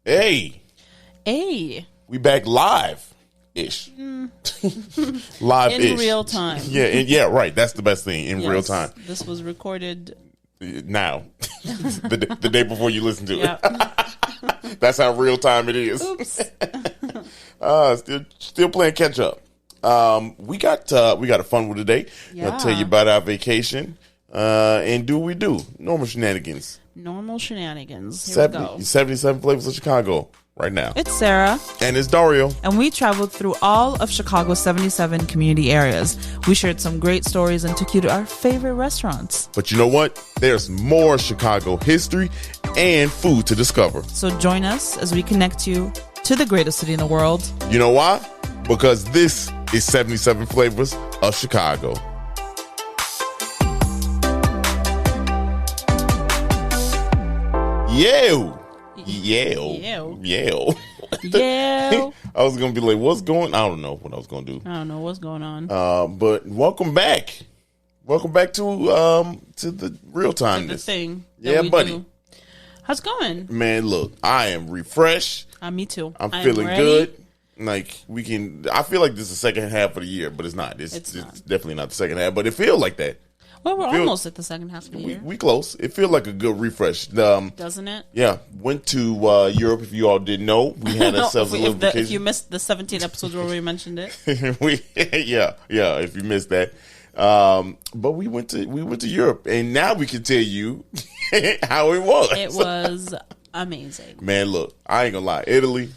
Hey. Hey. We back live-ish. Live-ish. In real time. Yeah, right. That's the best thing, in real time. This was recorded now. the day before you listen to it. That's how real time it is. Oops. Still playing catch up. We got a fun one today. Yeah. I'll tell you about our vacation. And do what we do. Normal shenanigans. Here we go. 77 flavors of Chicago right now. It's Sarah. And it's Dario. And we traveled through all of Chicago's 77 community areas. We shared some great stories and took you to our favorite restaurants. But you know what? There's more Chicago history and food to discover. So join us as we connect you to the greatest city in the world. You know why? Because this is 77 flavors of Chicago. Yo. I was gonna be like, what's going on? I don't know what I was gonna do. I don't know what's going on. But welcome back to the real time. The thing. Yeah, buddy. Do. How's it going? Man, look, I am refreshed. Me too. I'm feeling good. Like I feel like this is the second half of the year, but it's not. It's definitely not the second half, but it feels like that. Well, we're almost at the second half of the year. We close. It feels like a good refresh. Doesn't it? Yeah. Went to Europe, if you all didn't know. We had ourselves a little vacation. If you missed the 17 episodes where we mentioned it. Yeah, if you missed that. But we went to Europe, and now we can tell you how it was. It was amazing. Man, look, I ain't gonna lie. Italy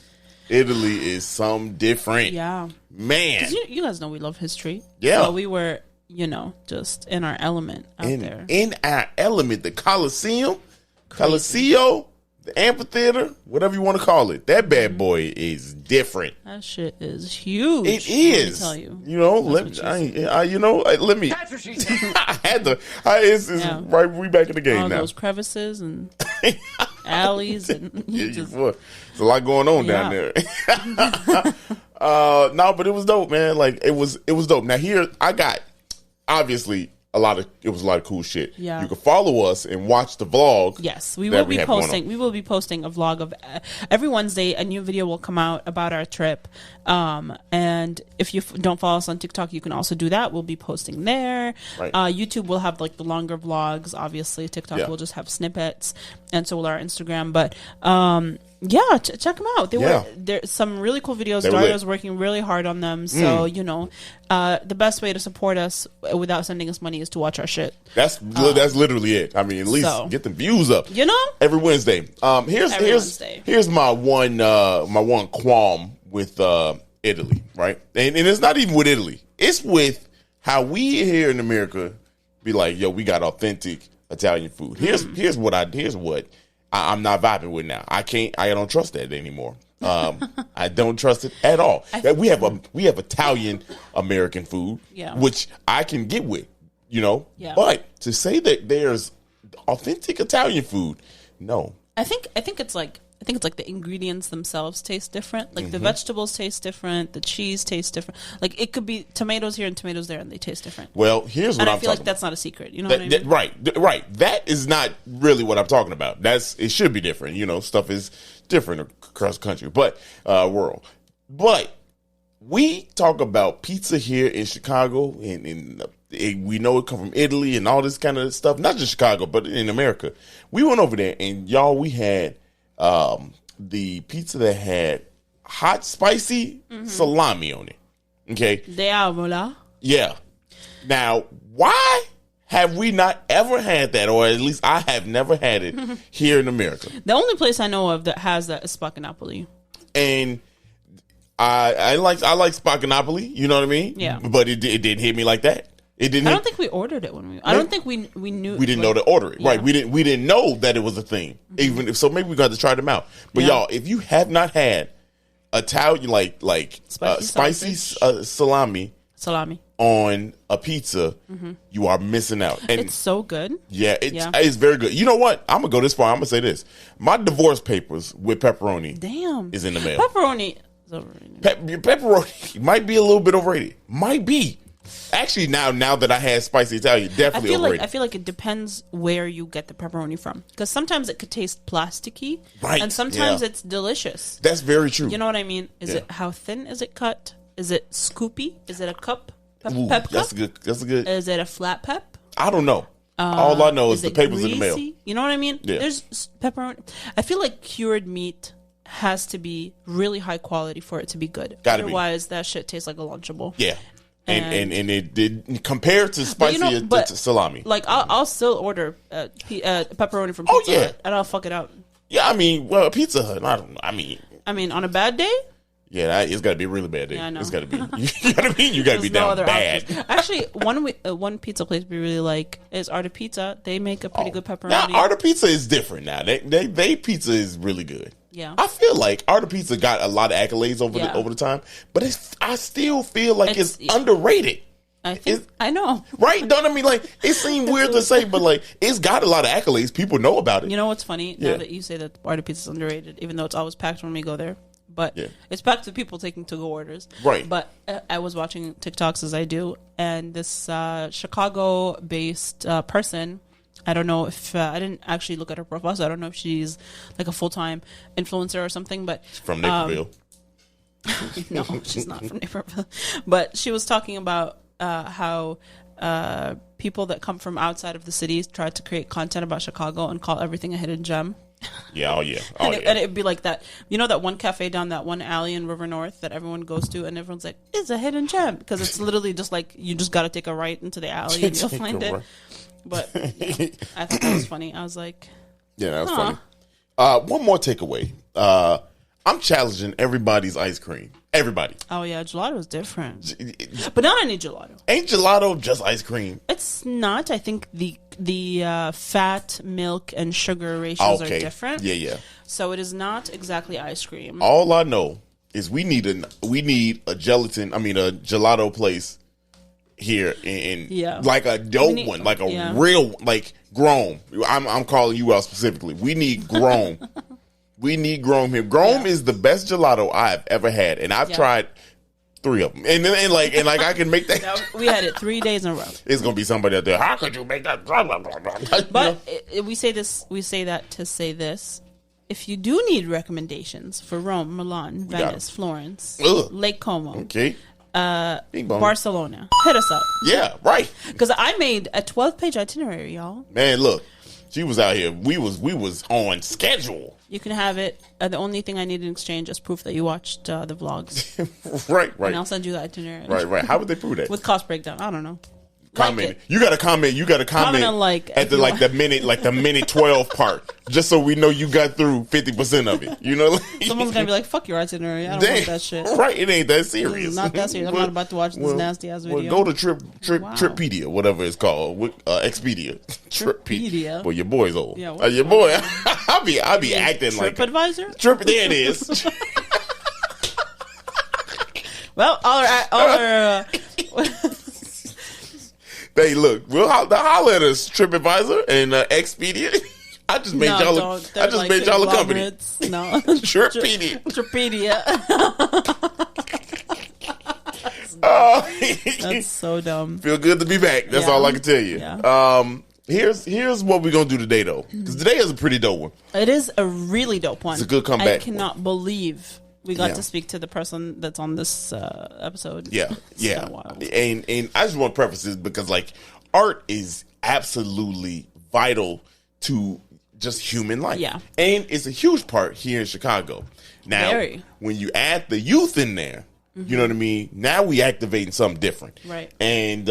is something different. Yeah. Man. 'Cause you guys know we love history. Yeah. So we were, just in our element out there. In our element, the Coliseum, Coliseo, the amphitheater, whatever you want to call it. That bad boy is different. That shit is huge. It is. Let me tell you. Let me. That's what she said. I had to. It's right. We back in the game all now. Those crevices and alleys and there's a lot going on down there. No, but it was dope, man. Like it was dope. Now here I got obviously it was a lot of cool shit. Yeah. You can follow us and watch the vlog. Yes, we will be posting. We will be posting a vlog of every Wednesday. A new video will come out about our trip. And if you don't follow us on TikTok, you can also do that. We'll be posting there. Right. YouTube will have like the longer vlogs. Obviously, TikTok will just have snippets, and so will our Instagram. But check them out. There's some really cool videos. Dario's working really hard on them. So the best way to support us without sending us money is to watch our shit. That's literally it. I mean, at least get the views up. Every Wednesday. Here's my one qualm with Italy, right? And it's not even with Italy. It's with how we here in America be like, yo, we got authentic Italian food. Here's what I'm not vibing with now. I don't trust that anymore. I don't trust it at all. We have Italian American food, which I can get with, But to say that there's authentic Italian food, no. I think it's like the ingredients themselves taste different. Like the vegetables taste different, the cheese tastes different. Like it could be tomatoes here and tomatoes there, and they taste different. Well, here's what I feel like that's not a secret. You know what I mean? Right. That is not really what I'm talking about. It should be different. Stuff is different across the country, but world. But we talk about pizza here in Chicago, and we know it come from Italy and all this kind of stuff. Not just Chicago, but in America. We went over there, and y'all, we had the pizza that had hot, spicy salami on it. Okay. Diavola. Yeah. Now, why have we not ever had that, or at least I have never had it here in America? The only place I know of that has that is Spaccanapoli. And I like Spaccanapoli, you know what I mean? Yeah. But it didn't hit me like that. It didn't. I don't think we ordered it when we. I don't think we knew. We didn't know to order it, right? We didn't know that it was a thing. Even if so, maybe we got to try them out. But y'all, if you have not had Italian like spicy salami on a pizza, you are missing out. And it's so good. Yeah, it's very good. You know what? I'm gonna go this far. I'm gonna say this: my divorce papers with pepperoni, is in the mail. Pepperoni is overrated. Pepperoni might be a little bit overrated. Might be. Actually, now that I had spicy Italian, definitely overrated. I feel like it depends where you get the pepperoni from, because sometimes it could taste plasticky, right? And sometimes it's delicious. That's very true. You know what I mean? Is it how thin is it cut? Is it scoopy? Is it a cup? Pep cup? That's good. That's good. Is it a flat pep? I don't know. All I know is the paper's in the mail. You know what I mean? Yeah. There's pepperoni. I feel like cured meat has to be really high quality for it to be good. Otherwise, that shit tastes like a Lunchable. Yeah. And it did compared to spicy to salami. Like I'll still order pepperoni from Pizza Hut and I'll fuck it up. Yeah, I mean, well, Pizza Hut. I don't know. I mean, on a bad day. Yeah, it's got to be a really bad day. Yeah, I know. It's got to be. You got to be down bad. Options. Actually, one pizza place we really like is Art of Pizza. They make a pretty good pepperoni. Now, Art of Pizza is different now. They pizza is really good. Yeah, I feel like Art of Pizza got a lot of accolades over the time, but I still feel like it's underrated. I know, right? Don't I mean, like, it seemed weird to say, but like it's got a lot of accolades. People know about it. You know what's funny? Now that you say that Art of Pizza is underrated, even though it's always packed when we go there. But it's back to people taking to-go orders. Right. But I was watching TikToks as I do, and this Chicago-based person, I don't know if, I didn't actually look at her profile, so I don't know if she's like a full-time influencer or something, but... From Naperville. No, she's not from Naperville. But she was talking about how people that come from outside of the city try to create content about Chicago and call everything a hidden gem. Yeah, and it'd be like that. You know that one cafe down that one alley in River North that everyone goes to, and everyone's like, "It's a hidden gem," because it's literally just like you just got to take a right into the alley and you'll find it. But I thought that was funny. I was like, "Yeah, that was funny." One more takeaway. I'm challenging everybody's ice cream. Everybody. Oh yeah, gelato is different, but not any gelato. Ain't gelato just ice cream? It's not. I think the fat, milk, and sugar ratios are different. Yeah. So it is not exactly ice cream. All I know is we need a gelato place here in like a dope one, like a real, like Grom. I'm calling you out specifically. We need Grom. We need Grom here. Grom is the best gelato I've ever had, and I've tried 3 of them. And I can make that. We had it 3 days in a row. It's gonna be somebody out there. How could you make that? But we say that to say this. If you do need recommendations for Rome, Milan, Venice, Florence, Lake Como, Barcelona, hit us up. Yeah, right. Because I made a 12-page itinerary, y'all. Man, look, she was out here. We was on schedule. You can have it. The only thing I need in exchange is proof that you watched the vlogs. Right. And I'll send you the itinerary. Right. How would they prove that? With cost breakdown. I don't know. Comment. You got to comment. Comment on at the minute 12 part, just so we know you got through 50% of it. You know, someone's gonna be like, "Fuck your itinerary. I don't want that shit." Right? It ain't that serious. It's not that serious. I'm not about to watch this nasty ass video. Go to Trippedia, whatever it's called, Expedia. Trippedia. Well, your boy's old. Yeah, your boy. I'll be acting like TripAdvisor. There it is. Well, all our Hey, look, we'll holler at us, TripAdvisor and Expedia. I just made y'all a company. No. Trippedia. That's so dumb. Feel good to be back. That's all I can tell you. Yeah. Here's what we're going to do today, though. Because today is a pretty dope one. It is a really dope one. It's a good comeback. I cannot believe we got to speak to the person that's on this episode. Yeah. Wild. And I just want to preface this because, like, art is absolutely vital to just human life. Yeah. And it's a huge part here in Chicago. Now, when you add the youth in there, you know what I mean? Now we activating something different. Right. And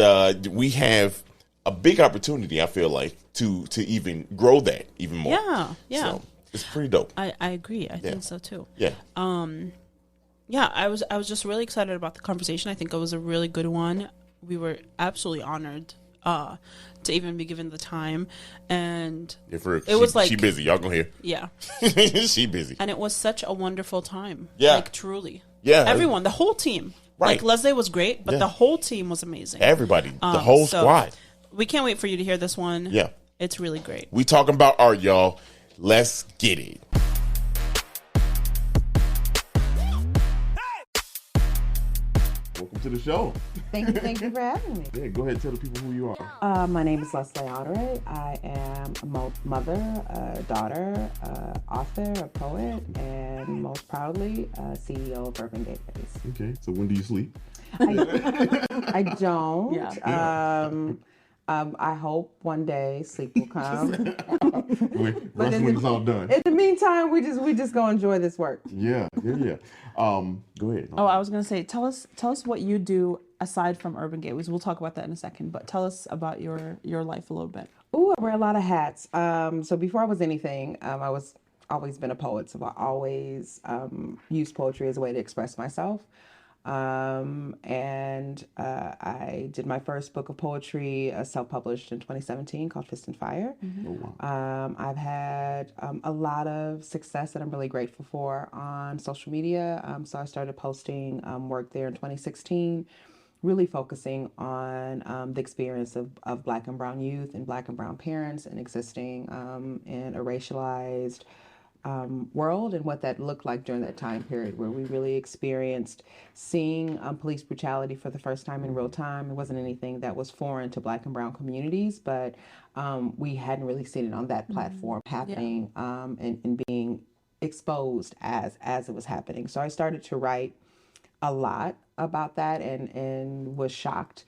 we have a big opportunity, I feel like, to even grow that even more. Yeah. So it's pretty dope. I agree. I think so too. Yeah. I was just really excited about the conversation. I think it was a really good one. We were absolutely honored to even be given the time, and was like, she busy. Y'all gonna hear? Yeah. She busy, and it was such a wonderful time. Yeah. Like truly. Yeah. Everyone, the whole team. Right. Like Leslé was great, but the whole team was amazing. Everybody, the whole squad. We can't wait for you to hear this one. Yeah. It's really great. We talking about art, y'all. Let's get it. welcome to the show. Thank you for having me. Yeah, go ahead and tell the people who you are. My name is Leslé Honoré. I am a mother, a daughter, author, a poet, and most proudly, CEO of Urban Gateways. Okay, so when do you sleep? I don't. Yeah. I hope one day sleep will come. That's when it's all done. In the meantime, we just gonna enjoy this work. Yeah. Go ahead. Oh, I was gonna say, tell us what you do aside from Urban Gateways. We'll talk about that in a second, but tell us about your life a little bit. Ooh, I wear a lot of hats. So before I was anything, I was always been a poet. So I always used poetry as a way to express myself. I did my first book of poetry, self-published in 2017, called Fist and Fire. Mm-hmm. Oh, wow. I've had a lot of success that I'm really grateful for on social media. So I started posting work there in 2016, really focusing on the experience of Black and Brown youth and Black and Brown parents and existing in a racialized world, and what that looked like during that time period where we really experienced seeing police brutality for the first time in real time. It wasn't anything that was foreign to Black and Brown communities, but we hadn't really seen it on that platform happening and being exposed as it was happening. So I started to write a lot about that and was shocked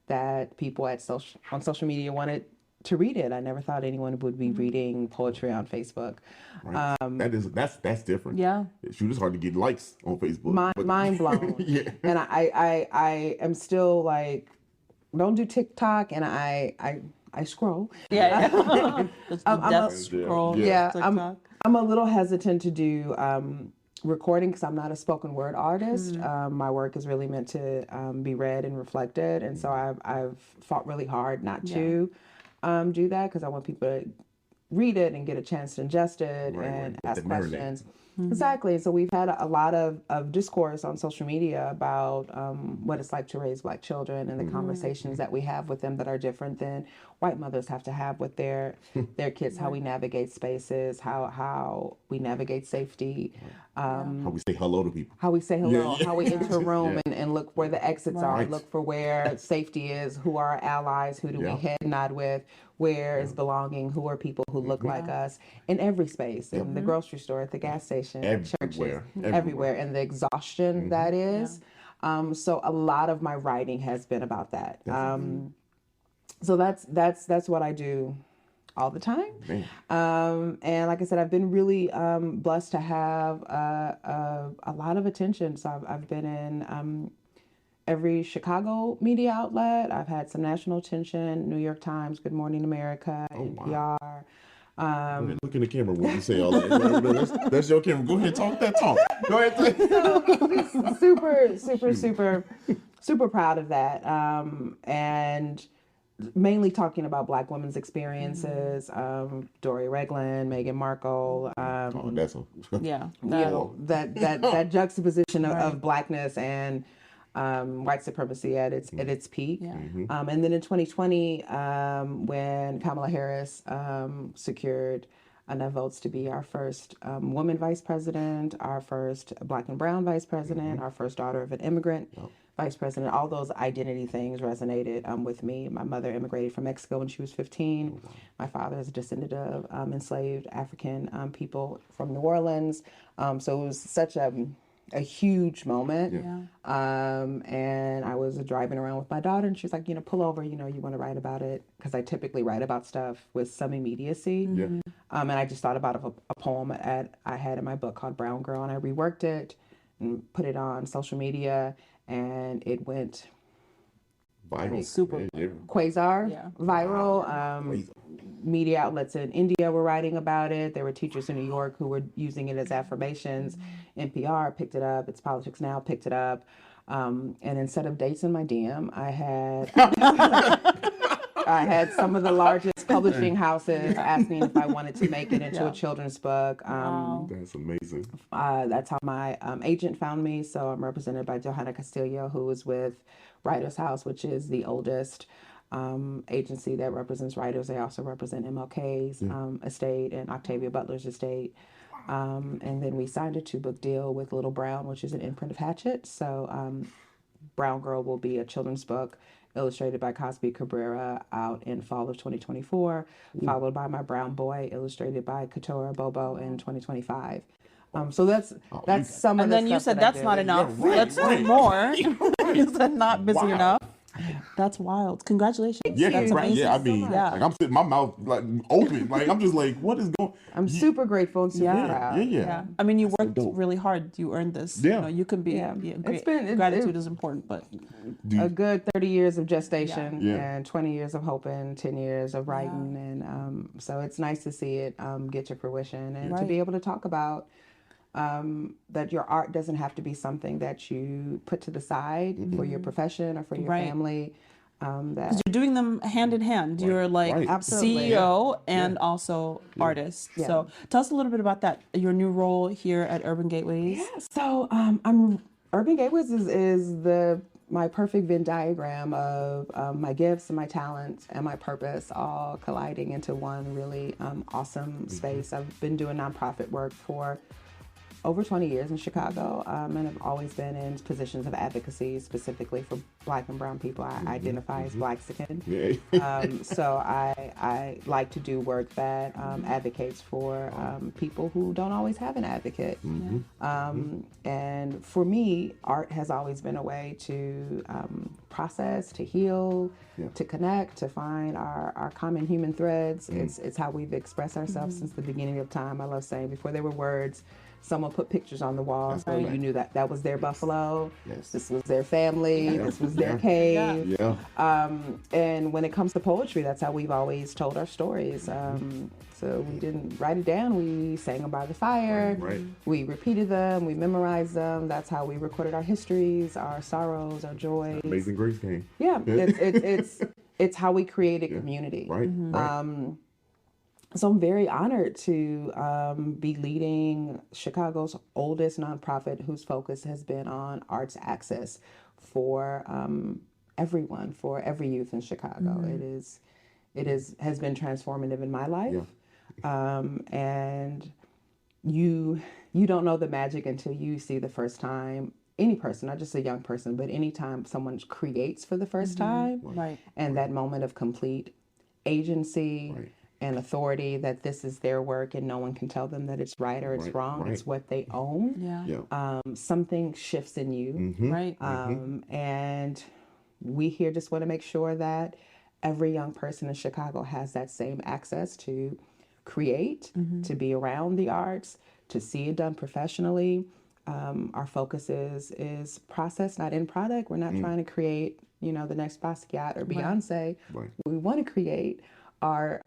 that people on social media wanted to read it. I never thought anyone would be reading poetry on Facebook. Right. That's different. Yeah. Shoot, it's hard to get likes on Facebook. Mind blown. Yeah. And I am still like, don't do TikTok, and I scroll. Yeah. Scroll. Yeah. I'm a little hesitant to do recording because I'm not a spoken word artist. My work is really meant to be read and reflected, and so I've fought really hard not to do that, because I want people to read it and get a chance to ingest it and ask questions. Exactly. So we've had a lot of discourse on social media about what it's like to raise Black children, and the conversations that we have with them that are different than white mothers have to have with their kids, how we navigate spaces, how we navigate safety, how we say hello to people, how we enter a room and look where the exits are, look for where safety is, who are our allies, who do we head nod with, where is belonging, who are people who look like us, in every space, in the grocery store, at the gas station, at churches, everywhere, and the exhaustion that is. So a lot of my writing has been about that. So that's what I do all the time. And like I said, I've been really blessed to have a lot of attention. So I've been in every Chicago media outlet. I've had some national attention: New York Times, Good Morning America, NPR. Look in the camera when you say all that. That's your camera. Go ahead, talk that talk. Go ahead. Super proud of that. And mainly talking about Black women's experiences, Dory Regland, Meghan Markle. That juxtaposition of Blackness and white supremacy at its peak. And then in 2020, when Kamala Harris secured enough votes to be our first woman vice president, our first Black and Brown vice president, our first daughter of an immigrant vice president, all those identity things resonated with me. My mother immigrated from Mexico when she was 15. My father is a descendant of enslaved African people from New Orleans. So it was such a huge moment. And I was driving around with my daughter, and she was like, pull over, you want to write about it, because I typically write about stuff with some immediacy. And I just thought about a poem I had in my book called Brown Girl, and I reworked it and put it on social media, and it went viral. Super quasar viral. Media outlets in India were writing about it. There were teachers in New York who were using it as affirmations. NPR picked it up. It's Politics Now picked it up. And instead of dates in my DM, I had some of the largest publishing houses asking if I wanted to make it into a children's book. That's amazing. That's how my agent found me. So I'm represented by Johanna Castillo, who is with Writers House, which is the oldest agency that represents writers. They also represent MLK's estate and Octavia Butler's estate. And then we signed a 2-book deal with Little Brown, which is an imprint of Hatchet. So Brown Girl will be a children's book illustrated by Cosby Cabrera out in fall of 2024, followed by My Brown Boy, illustrated by Katora Bobo in 2025. So that's some of the stuff. And then you said that's not enough. Let's do more. You said not busy enough. That's wild. Congratulations. Yeah, that's amazing. Yeah, I mean, like, I'm sitting my mouth like open. Like, I'm just like, what is going on? I'm super grateful and super proud. Yeah. I mean, you worked really hard. You earned this. Yeah. You can be gratitude is important, but a good 30 years of gestation and 20 years of hoping, 10 years of writing. And so it's nice to see it get to fruition and to be able to talk about that your art doesn't have to be something that you put to the side for your profession or for your family. Because you're doing them hand in hand. You're like CEO and also artist. Yeah. So tell us a little bit about that. Your new role here at Urban Gateways. Yeah. So Urban Gateways is my perfect Venn diagram of my gifts and my talents and my purpose all colliding into one really awesome space. I've been doing nonprofit work for over 20 years in Chicago, and I've always been in positions of advocacy, specifically for Black and Brown people. I identify as Blaxican. So I like to do work that advocates for people who don't always have an advocate. And for me, art has always been a way to process, to heal, to connect, to find our common human threads. It's how we've expressed ourselves since the beginning of time. I love saying before there were words, someone put pictures on the wall, so you knew that was their buffalo. This was their family. This was their cave. And when it comes to poetry, that's how we've always told our stories. So we didn't write it down. We sang them by the fire. We repeated them. We memorized them. That's how we recorded our histories, our sorrows, our joys. Amazing Grace game. Yeah, it's how we created community. So I'm very honored to be leading Chicago's oldest nonprofit whose focus has been on arts access for everyone, for every youth in Chicago. It has been transformative in my life. And you don't know the magic until you see the first time any person, not just a young person, but anytime someone creates for the first time, and that moment of complete agency and authority that this is their work and no one can tell them that it's right or it's wrong. It's what they own. Something shifts in you. And we here just want to make sure that every young person in Chicago has that same access to create, to be around the arts, to see it done professionally. Our focus is process, not end product. We're not trying to create, the next Basquiat or Beyonce. What we want to create are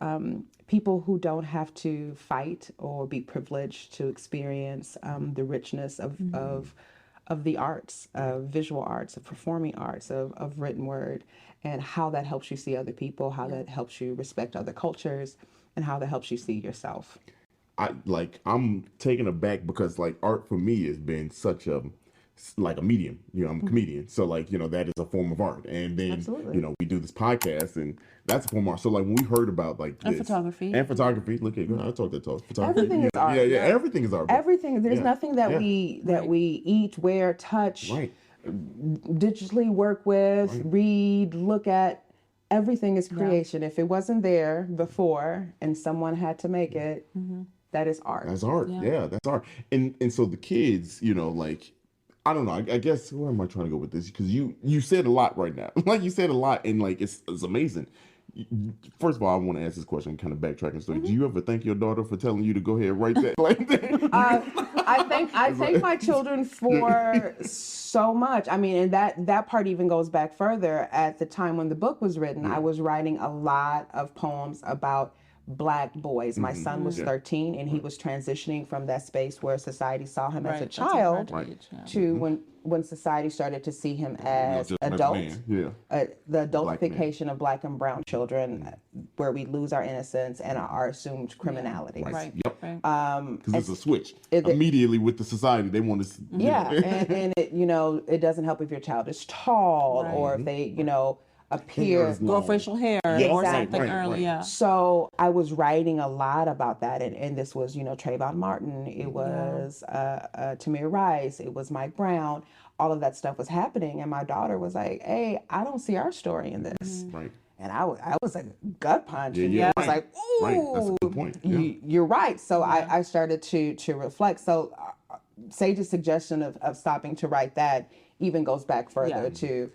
people who don't have to fight or be privileged to experience the richness of the arts, of visual arts, of performing arts, of written word, and how that helps you see other people, how that helps you respect other cultures, and how that helps you see yourself. I'm taken aback because art for me has been such a medium. I'm a comedian, so that is a form of art. And then we do this podcast, and that's a form of art. So when we heard about this, and photography, look at I talk that talk. Photography, everything is art. Everything is art. Everything. There's nothing that we eat, wear, touch, digitally work with, read, look at. Everything is creation. If it wasn't there before and someone had to make it, that is art. That's art. Yeah, that's art. And so the kids, I don't know. I guess where am I trying to go with this? Because you said a lot right now. You said a lot, and it's amazing. First of all, I want to ask this question, kind of backtracking. So, do you ever thank your daughter for telling you to go ahead and write that? I thank my children for so much. I mean, and that part even goes back further. At the time when the book was written, I was writing a lot of poems about Black boys. My son was 13, and he was transitioning from that space where society saw him as a child to when society started to see him as adult. The adultification of Black and Brown children, where we lose our innocence and our assumed criminality. Because it's a switch immediately with the society. They want to. And it doesn't help if your child is tall or if they appear, grow facial hair or something early. Yeah. So I was writing a lot about that, and this was, Trayvon Martin. It was Tamir Rice. It was Mike Brown. All of that stuff was happening, and my daughter was like, "Hey, I don't see our story in this." Right. And I was a gut punch. Yeah. I was like, "Ooh, right. That's a good point. Yeah. You're right." So I started to reflect. So Sage's suggestion of stopping to write that even goes back further to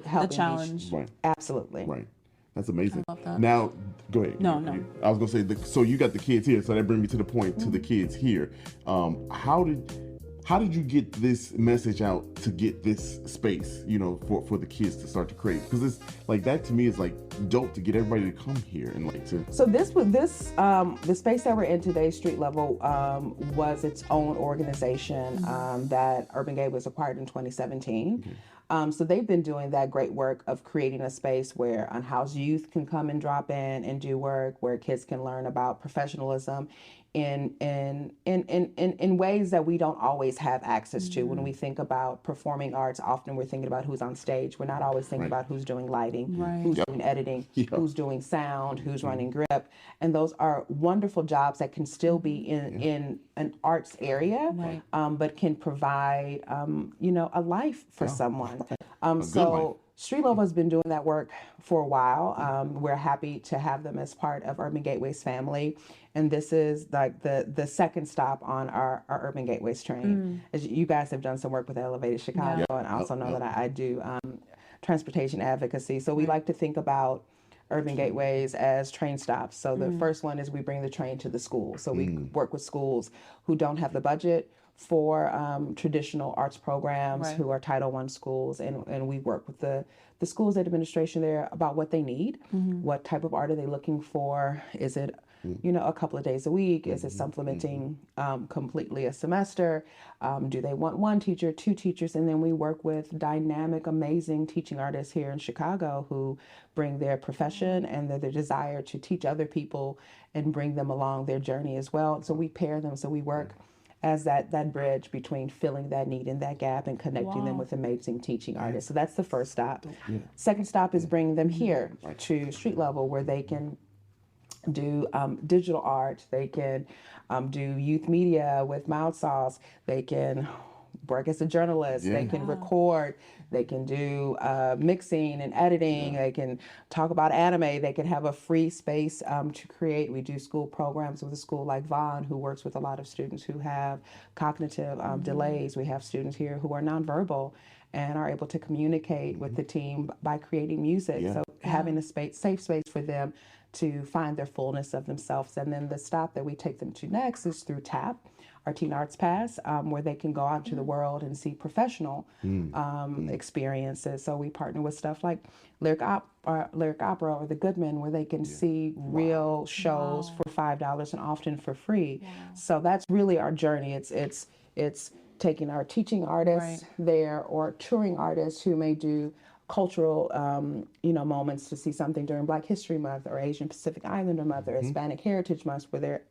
helping the challenge. Right. Absolutely. Right. That's amazing. I love that. Now, go ahead. No. I was gonna say, so you got the kids here, so that brings me to the point to the kids here. How did you get this message out to get this space, for the kids to start to create? Because it's like that to me is like dope to get everybody to come here and like to. So the space that we're in today, Street Level, was its own organization that Urban Gateway was acquired in 2017. So they've been doing that great work of creating a space where unhoused youth can come and drop in and do work, where kids can learn about professionalism in ways that we don't always have access to. When we think about performing arts, often we're thinking about who's on stage. We're not always thinking about who's doing lighting, who's doing editing, who's doing sound, who's running grip. And those are wonderful jobs that can still be in an arts area, but can provide, a life for someone. So Street Level has been doing that work for a while. We're happy to have them as part of Urban Gateway's family. And this is like the second stop on our Urban Gateways train. As you guys have done some work with Elevated Chicago, and also know that I do transportation advocacy. So we like to think about Urban Gateways as train stops. So the first one is we bring the train to the school. So we work with schools who don't have the budget for traditional arts programs, who are Title I schools, and we work with the schools administration there about what they need. What type of art are they looking for? Is it a couple of days a week? Is it supplementing completely a semester? Do they want one teacher, two teachers? And then we work with dynamic, amazing teaching artists here in Chicago who bring their profession and their desire to teach other people and bring them along their journey as well. So we pair them. So we work as that bridge between filling that need and that gap and connecting them with amazing teaching artists. So that's the first stop. Second stop is bringing them here to Street Level, where they can do digital art, they can do youth media with Mouth Sauce, they can work as a journalist, they can record, they can do mixing and editing, they can talk about anime, they can have a free space to create. We do school programs with a school like Vaughan, who works with a lot of students who have cognitive delays. We have students here who are nonverbal and are able to communicate with the team by creating music. So having a safe space for them to find their fullness of themselves. And then the stop that we take them to next is through TAP, our Teen Arts Pass, where they can go out into the world and see professional experiences. So we partner with stuff like Lyric Opera or the Goodman, where they can see real shows for $5 and often for free. So that's really our journey. It's taking our teaching artists there, or touring artists who may do cultural, moments to see something during Black History Month or Asian Pacific Islander Month or Hispanic Heritage Month, where their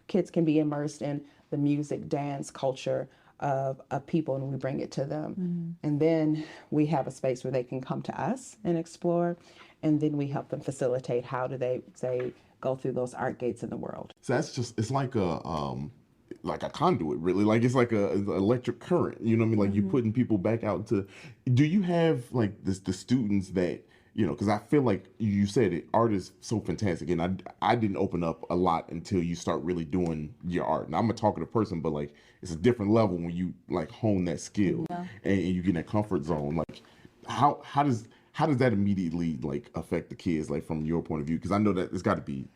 kids can be immersed in the music, dance, culture of people, and we bring it to them. And then we have a space where they can come to us and explore, and then we help them facilitate how do they, say, go through those art gates in the world. So that's just, it's like a conduit, really. Like it's like a electric current, you know what I mean? Like you're putting people back out to. Do you have like the students that, because I feel like you said it, art is so fantastic, and I didn't open up a lot until you start really doing your art. Now I'm a talkative person, but like it's a different level when you like hone that skill and you get in that comfort zone. Like how does that immediately like affect the kids, like from your point of view? Because I know that that's got to be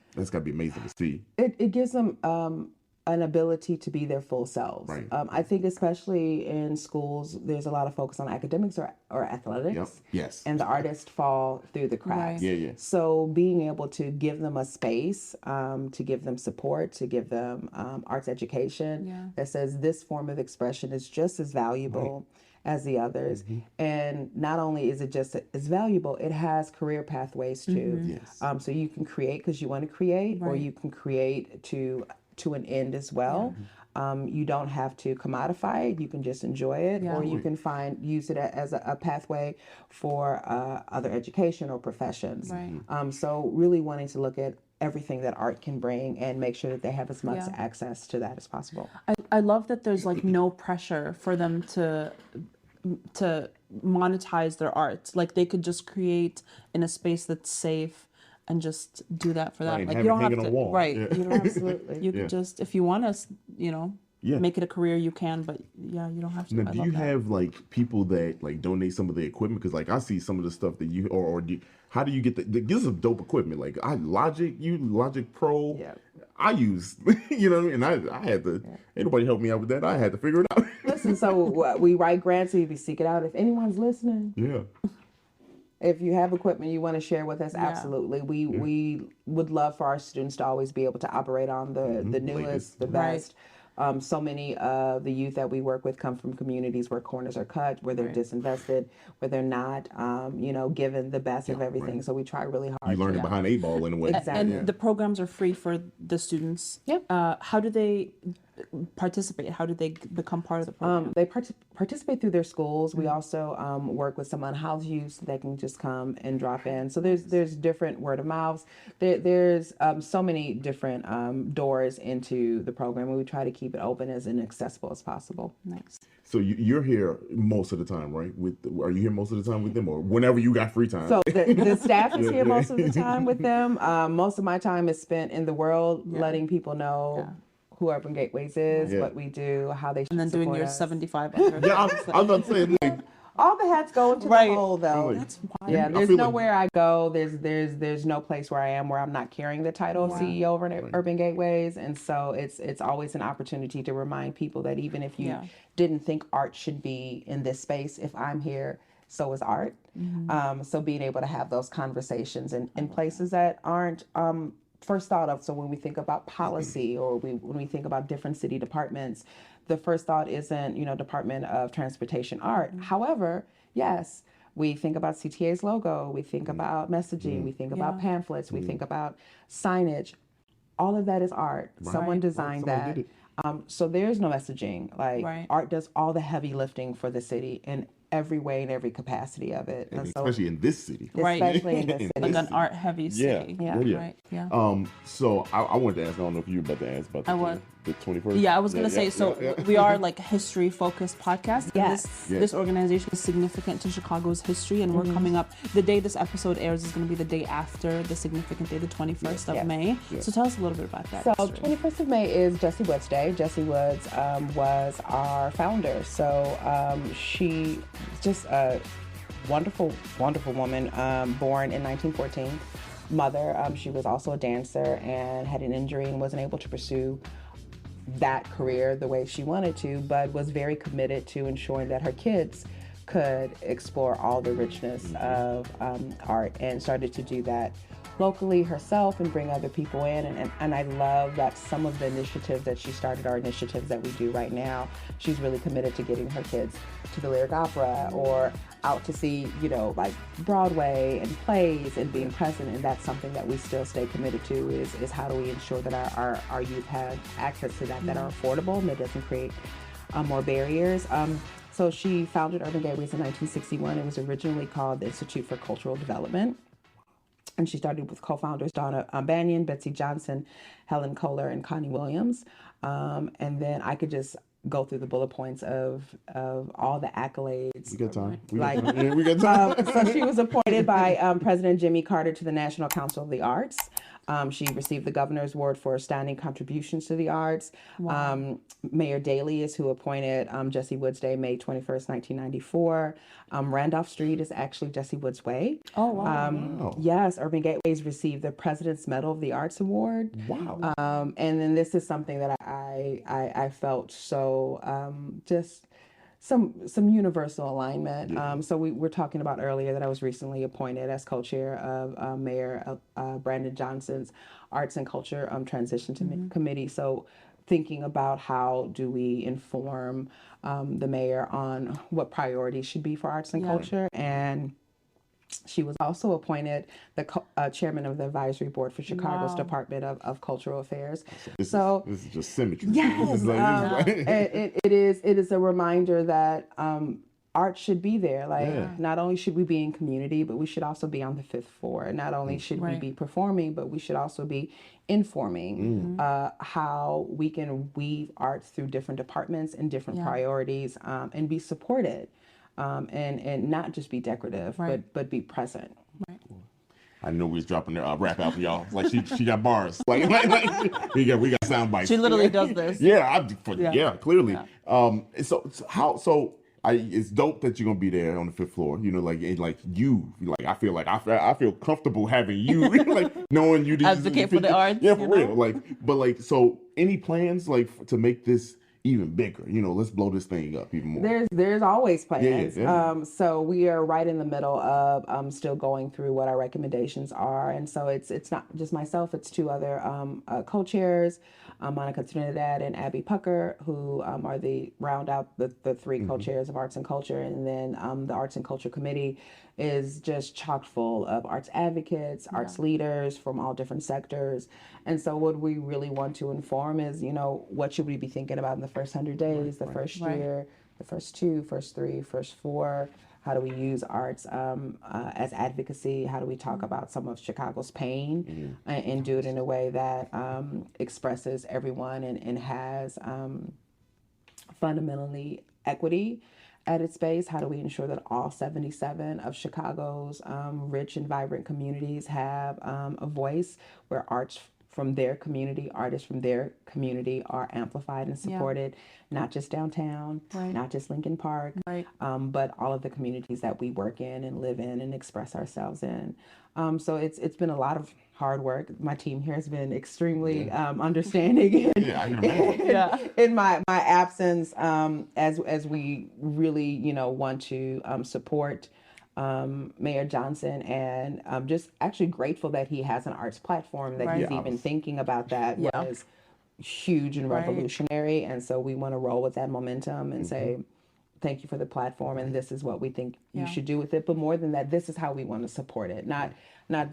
amazing to see. It gives them an ability to be their full selves. I think especially in schools, there's a lot of focus on academics or athletics. Yes. And the artists fall through the cracks. So being able to give them a space, to give them support, to give them arts education that says this form of expression is just as valuable as the others. And not only is it just as valuable, it has career pathways too. So you can create because you want to create, or you can create to an end as well. You don't have to commodify it. You can just enjoy it, or you can use it as a pathway for other education or professions. Right. So really wanting to look at everything that art can bring and make sure that they have as much access to that as possible. I love that there's like no pressure for them to monetize their art. Like they could just create in a space that's safe and just do that for that. Like you don't have to, you don't absolutely. You can just, if you want to, make it a career, you can, but you don't have to. Now, do you have like people that like donate some of the equipment? Because like I see some of the stuff that you how do you get this is dope equipment? Like Logic Pro. Yeah. I use, and I had to. Anybody help me out with that? I had to figure it out. Listen, so we write grants, so you seek it out. If anyone's listening, if you have equipment you want to share with us, absolutely. We would love for our students to always be able to operate on the newest, the best. So many of the youth that we work with come from communities where corners are cut, where they're disinvested, where they're not, given the best of everything. Right. So we try really hard. You learning behind 8 ball in a way. Exactly. And the programs are free for the students. Yep. How do they participate? How do they become part of the program? They participate through their schools. We also work with some unhoused youth that can just come and drop in. So there's different word of mouths. There's so many different doors into the program, and we try to keep it open and accessible as possible. Nice. So you're here most of the time, right? Are you here most of the time with them, or whenever you got free time? So the staff is here most of the time with them. Most of my time is spent in the world, letting people know who Urban Gateways is, what we do, how they should and then support doing your us. 75 I was about to say, like, all the hats go into the hole, though. That's wild. Yeah, there's nowhere I go. There's no place where I am where I'm not carrying the title of CEO over Urban Gateways, and so it's always an opportunity to remind people that even if you didn't think art should be in this space, if I'm here, so is art. Mm-hmm. So being able to have those conversations in places that aren't first thought of. So when we think about policy or when we think about different city departments, the first thought isn't, Department of Transportation art. Mm-hmm. However, yes, we think about CTA's logo, we think about messaging, we think about pamphlets, we think about signage. All of that is art. Right. Someone designed that. So there's no messaging. Art does all the heavy lifting for the city in every way and every capacity of it. And especially in this city. Especially in this city. Like an art heavy city. Yeah. So I wanted to ask, I don't know if you were about to ask about the 21st. Yeah, I was going to say, we are like a history focused podcast. Yes. This organization is significant to Chicago's history, and we're coming up, the day this episode airs is going to be the day after the significant day, the 21st of May. Yeah. So tell us a little bit about that. So 21st of May is Jessie Woods Day. Jessie Woods was our founder. So she just a wonderful, wonderful woman, born in 1914. Mother, she was also a dancer and had an injury and wasn't able to pursue that career the way she wanted to, but was very committed to ensuring that her kids could explore all the richness of art, and started to do that locally herself and bring other people in. And I love that some of the initiatives that she started are initiatives that we do right now. She's really committed to getting her kids to the Lyric Opera or out to see, like Broadway and plays and being present. And that's something that we still stay committed to is how do we ensure that our youth have access to that are affordable and that doesn't create more barriers. So she founded Urban Gateways in 1961. It was originally called the Institute for Cultural Development. And she started with co-founders Donna Banyan, Betsy Johnson, Helen Kohler, and Connie Williams. And then I could just go through the bullet points of all the accolades. We got time. We got time. So she was appointed by President Jimmy Carter to the National Council of the Arts. She received the Governor's Award for outstanding contributions to the arts. Wow. Mayor Daley is who appointed Jessie Woods Day, May 21st, 1994. Randolph Street is actually Jessie Woods Way. Oh, wow. Yes, Urban Gateways received the President's Medal of the Arts Award. Wow. And then this is something that I felt so just some universal alignment. Yeah. So we were talking about earlier that I was recently appointed as co-chair of Mayor Brandon Johnson's Arts and Culture Transition Committee. So thinking about how do we inform the mayor on what priorities should be for arts and culture. And She was also appointed the chairman of the advisory board for Chicago's Department of Cultural Affairs. This is just symmetry. Yes, it is a reminder that art should be there. Like, not only should we be in community, but we should also be on the fifth floor. Not only should we be performing, but we should also be informing how we can weave arts through different departments and different priorities, and be supported. And not just be decorative, but be present. Right. I know we was dropping their rap out for y'all. Like she got bars. Like we got sound bites. She literally does this. Clearly. It's dope that you're gonna be there on the fifth floor. You know, I feel comfortable having you, like knowing you advocate for the arts. Yeah, for real. So any plans to make this even bigger? Let's blow this thing up even more. There's always plans. So we are right in the middle of still going through what our recommendations are, and so it's not just myself. It's two other co-chairs, Monica Trinidad and Abby Pucker, who are round out the three co-chairs of Arts and Culture, and then the Arts and Culture Committee is just chock full of arts advocates, arts leaders from all different sectors. And so what we really want to inform is, what should we be thinking about in the first 100 days, the first year, the first 2, first 3, first 4? How do we use arts as advocacy? How do we talk about some of Chicago's pain and do it in a way that expresses everyone and has fundamentally equity at its base? How do we ensure that all 77 of Chicago's rich and vibrant communities have a voice where arts from their community, artists from their community are amplified and supported, not just downtown, not just Lincoln Park, but all of the communities that we work in and live in and express ourselves in. So it's been a lot of hard work. My team here has been extremely understanding in my absence, as we really want to support Mayor Johnson, and just actually grateful that he has an arts platform, that he's even thinking about that was huge and revolutionary. And so we want to roll with that momentum and say, thank you for the platform, and this is what we think you should do with it. But more than that, this is how we want to support it. Not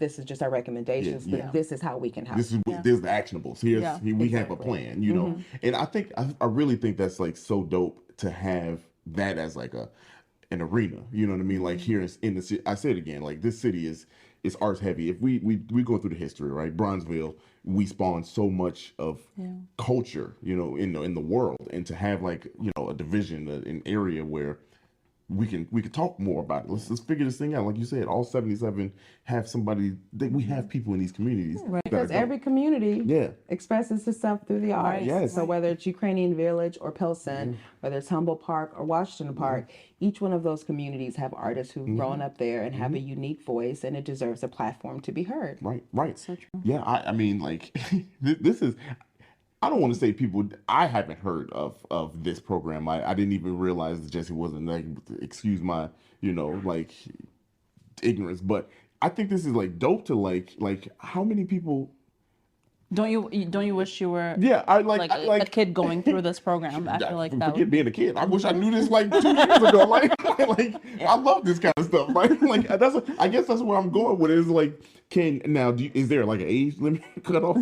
this is just our recommendations, but this is how we can help. There's the actionables. We have a plan, And I really think that's so dope to have that as an arena, you know what I mean? Like here in the city, I say it again, this city is arts heavy. If we go through the history, right? Bronzeville, we spawned so much of culture, in the world, and to have a division, an area where we can talk more about it. Let's figure this thing out. Like you said, all 77 have somebody that we have people in these communities. Right. Because every community expresses itself through the arts. Yes. So whether it's Ukrainian Village or Pilsen, whether it's Humboldt Park or Washington Park, each one of those communities have artists who've grown up there and have a unique voice, and it deserves a platform to be heard. Right. So true. Yeah, I mean, this is... I don't want to say I haven't heard of this program. I didn't even realize that Jesse wasn't excuse my, ignorance. But I think this is dope to how many people. Don't you wish you were a kid going through this program? I feel like that. Forget being a kid. I wish I knew this 2 years ago. I love this kind of stuff. I guess that's where I'm going with it. Is is there an age limit cutoff?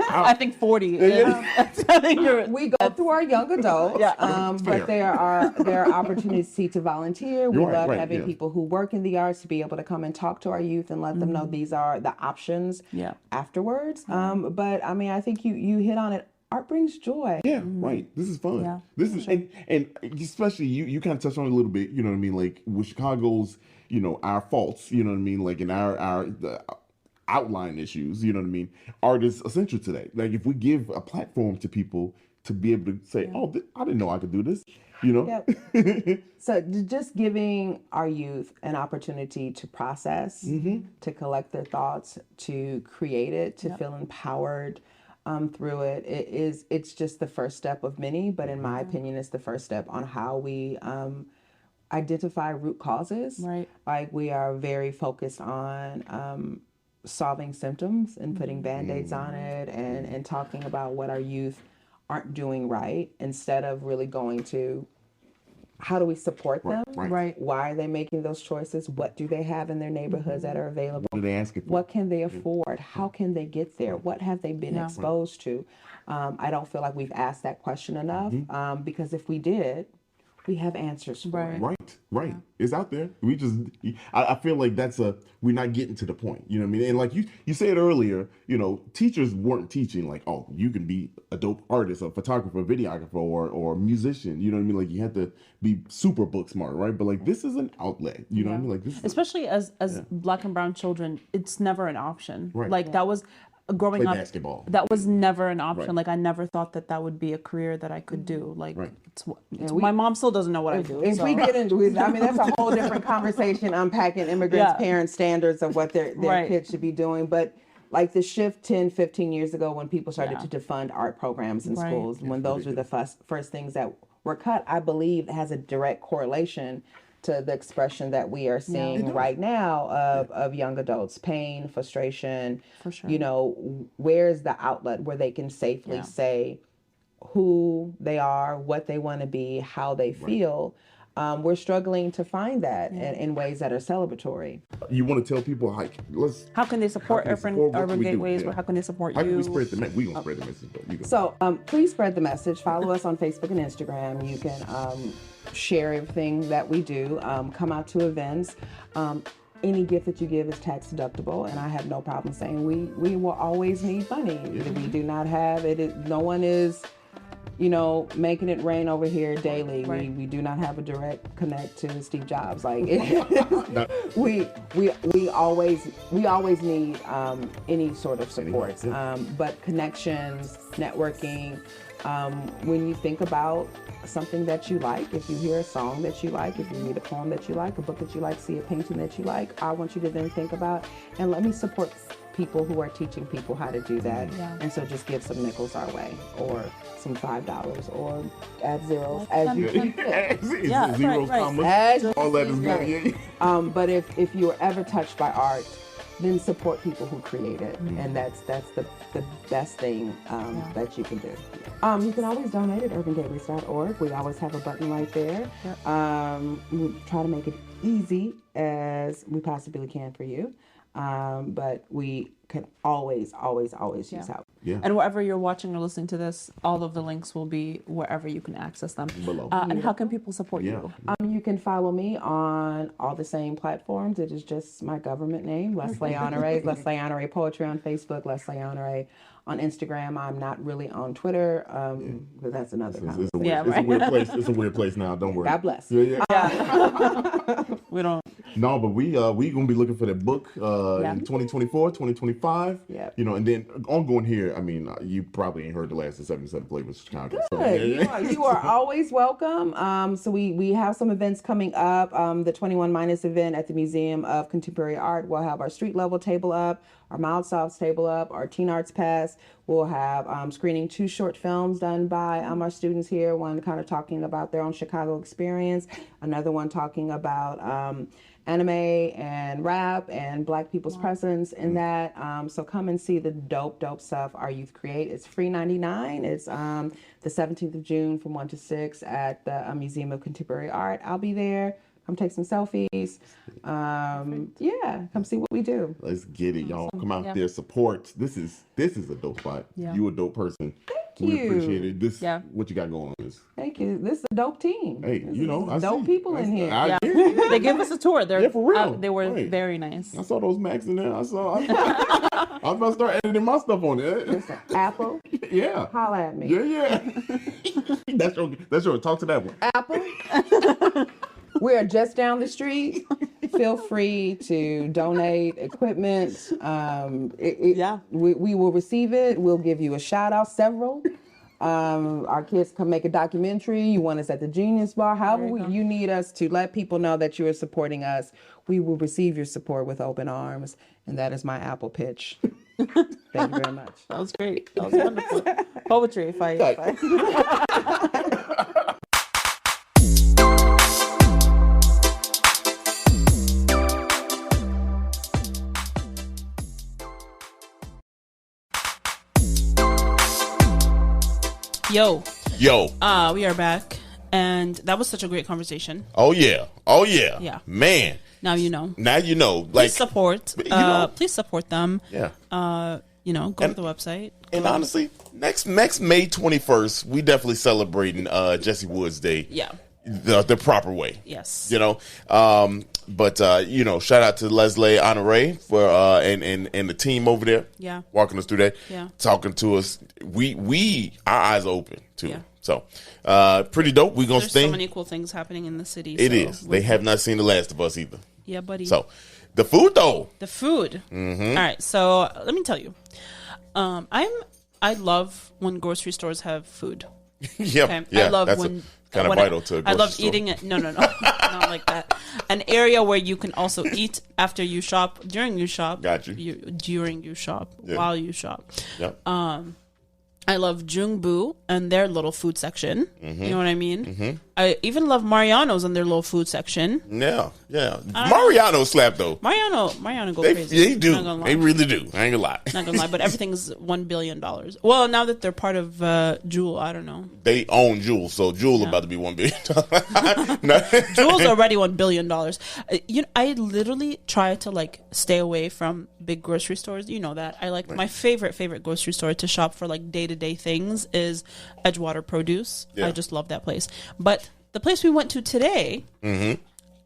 I think 40. I think we go through our young adults, but there are opportunities to volunteer. We love having people who work in the arts to be able to come and talk to our youth and let them know these are the options afterwards. But I mean, I think you hit on it. Art brings joy. Yeah, right. This is fun. Yeah, this is and especially you kind of touched on it a little bit. You know what I mean? With Chicago's, our faults. You know what I mean? In the outline issues. You know what I mean? Art is essential today. If we give a platform to people to be able to say, "Oh, I didn't know I could do this," Yep. So just giving our youth an opportunity to process, to collect their thoughts, to create it, to feel empowered through it. It's just the first step of many, but in my opinion, it's the first step on how we identify root causes. Right. We are very focused on solving symptoms and putting Band-Aids on it and talking about what our youth aren't doing right, instead of really going to how do we support them? Right. Why are they making those choices? What do they have in their neighborhoods that are available? What are they asking for? What can they afford? How can they get there? What have they been exposed to? I don't feel like we've asked that question enough, because if we did, we have answers for it. Right. Yeah. It's out there. I feel like we're not getting to the point. You know what I mean? And like you said earlier, teachers weren't teaching like, oh, you can be a dope artist, a photographer, videographer, or musician. You know what I mean? Like you have to be super book smart, right? But like this is an outlet. You know what I mean? Like this, especially as Black and brown children, it's never an option. Right. Like that was. Growing up, basketball. That was never an option. Like I never thought that would be a career that I could do. Like my mom still doesn't know what I do. If we get into it, I mean that's a whole different conversation, unpacking immigrants' parents' standards of what their kids should be doing. But like the shift 10, 15 years ago when people started to defund art programs in schools, when those were the first things that were cut, I believe has a direct correlation to the expression that we are seeing right now of young adults, pain, frustration. For sure. Where's the outlet where they can safely say who they are, what they want to be, how they feel. We're struggling to find that in ways that are celebratory. You want to tell people how can they support urban gateways? How can they support you? How can we spread the message? We gonna spread the message. So please spread the message. Follow us on Facebook and Instagram. You can share everything that we do. Come out to events. Any gift that you give is tax deductible, and I have no problem saying we will always need money. We do not have it. No one is, making it rain over here daily. Right. We do not have a direct connect to Steve Jobs. Like we always need any sort of support. But connections, networking. When you think about something that you like, if you hear a song that you like, if you read a poem that you like, a book that you like, see a painting that you like, I want you to then think about, and let me support people who are teaching people how to do that. And so just give some nickels our way, or some $5, or add zeros as you can fit. Zeros, commas, all that is good. But if you were ever touched by art, then support people who create it, and that's the best thing that you can do. You can always donate at urbangateways.org. We always have a button right there. We try to make it easy as we possibly can for you, but we can always use help. And wherever you're watching or listening to this, all of the links will be wherever you can access them. Below. And how can people support you? You can follow me on all the same platforms. It is just my government name, Leslé Honoré. Leslé Honoré Poetry on Facebook, Leslé Honoré on Instagram. I'm not really on Twitter, but that's another it's a weird place. It's a weird place now. Don't worry. God bless. We don't. No, but we gonna be looking for that book in 2024, 2025. And then ongoing here. I mean, you probably ain't heard the last of 77 Flavors of Chicago. Good. So, you are always welcome. So we have some events coming up. The 21 Minus event at the Museum of Contemporary Art. We'll have our street level table up, our Mild Softs table up, our Teen Arts Pass. We'll have screening 2 short films done by our students here. One kind of talking about their own Chicago experience. Another one talking about anime and rap and Black people's presence in that. So come and see the dope stuff our youth create. It's free 99. It's the 17th of June from 1 to 6 at the Museum of Contemporary Art. I'll be there. Come take some selfies. Come see what we do. Let's get it, y'all. Come out there, support. This is a dope spot. You a dope person. We appreciate it. What you got going on is. Thank you. This is a dope team. Hey, I dope see. People in here. They gave us a tour. They're for real. They were very nice. I saw those Macs in there. I'm about to start editing my stuff on it. Listen, Apple. Holla at me. That's your talk to that one. Apple. We are just down the street. Feel free to donate equipment. We will receive it. We'll give you a shout out, several. Our kids come make a documentary. You want us at the Genius Bar. However you need us to let people know that you are supporting us, we will receive your support with open arms. And that is my Apple pitch. Thank you very much. That was great. That was wonderful. Poetry. If I Yo. We are back. And that was such a great conversation. Oh yeah. Yeah. Man. Now you know. Like, please support. Please support them. Yeah. Go to the website. And honestly, next May 21st, we definitely celebrating Jesse Woods Day. Yeah. The proper way. Yes. But shout out to Leslé, Honoré for and the team over there. Yeah. Walking us through that. Yeah. Talking to us. Our eyes are open too. Yeah. So pretty dope. We're gonna There's stay. so many cool things happening in the city. It is. They have not seen The Last of Us either. Yeah, buddy. So the food though. The food. Mm-hmm. All right. So let me tell you. I love when grocery stores have food. Yeah. Okay? Yeah. I love that's when kind of vital to a grocery I love store. eating it. No, not like that. An area where you can also eat after you shop, during you shop. Got you. During you shop, Yeah. while you shop. Yep. I love Jungbu and their little food section. Mm-hmm. You know what I mean? Mm-hmm. I even love Mariano's and their little food section. Yeah. Mariano slap though. Mariano go crazy. They do. They really do. I ain't gonna lie. Not gonna lie, but everything's $1 billion. Well, now that they're part of Jewel, I don't know. They own Jewel, so Jewel about to be $1 billion. Jewel's already $1 billion. I literally try to stay away from big grocery stores. You know that. I like my favorite grocery store to shop for day-to-day things is Edgewater Produce. Yeah. I just love that place. But the place we went to today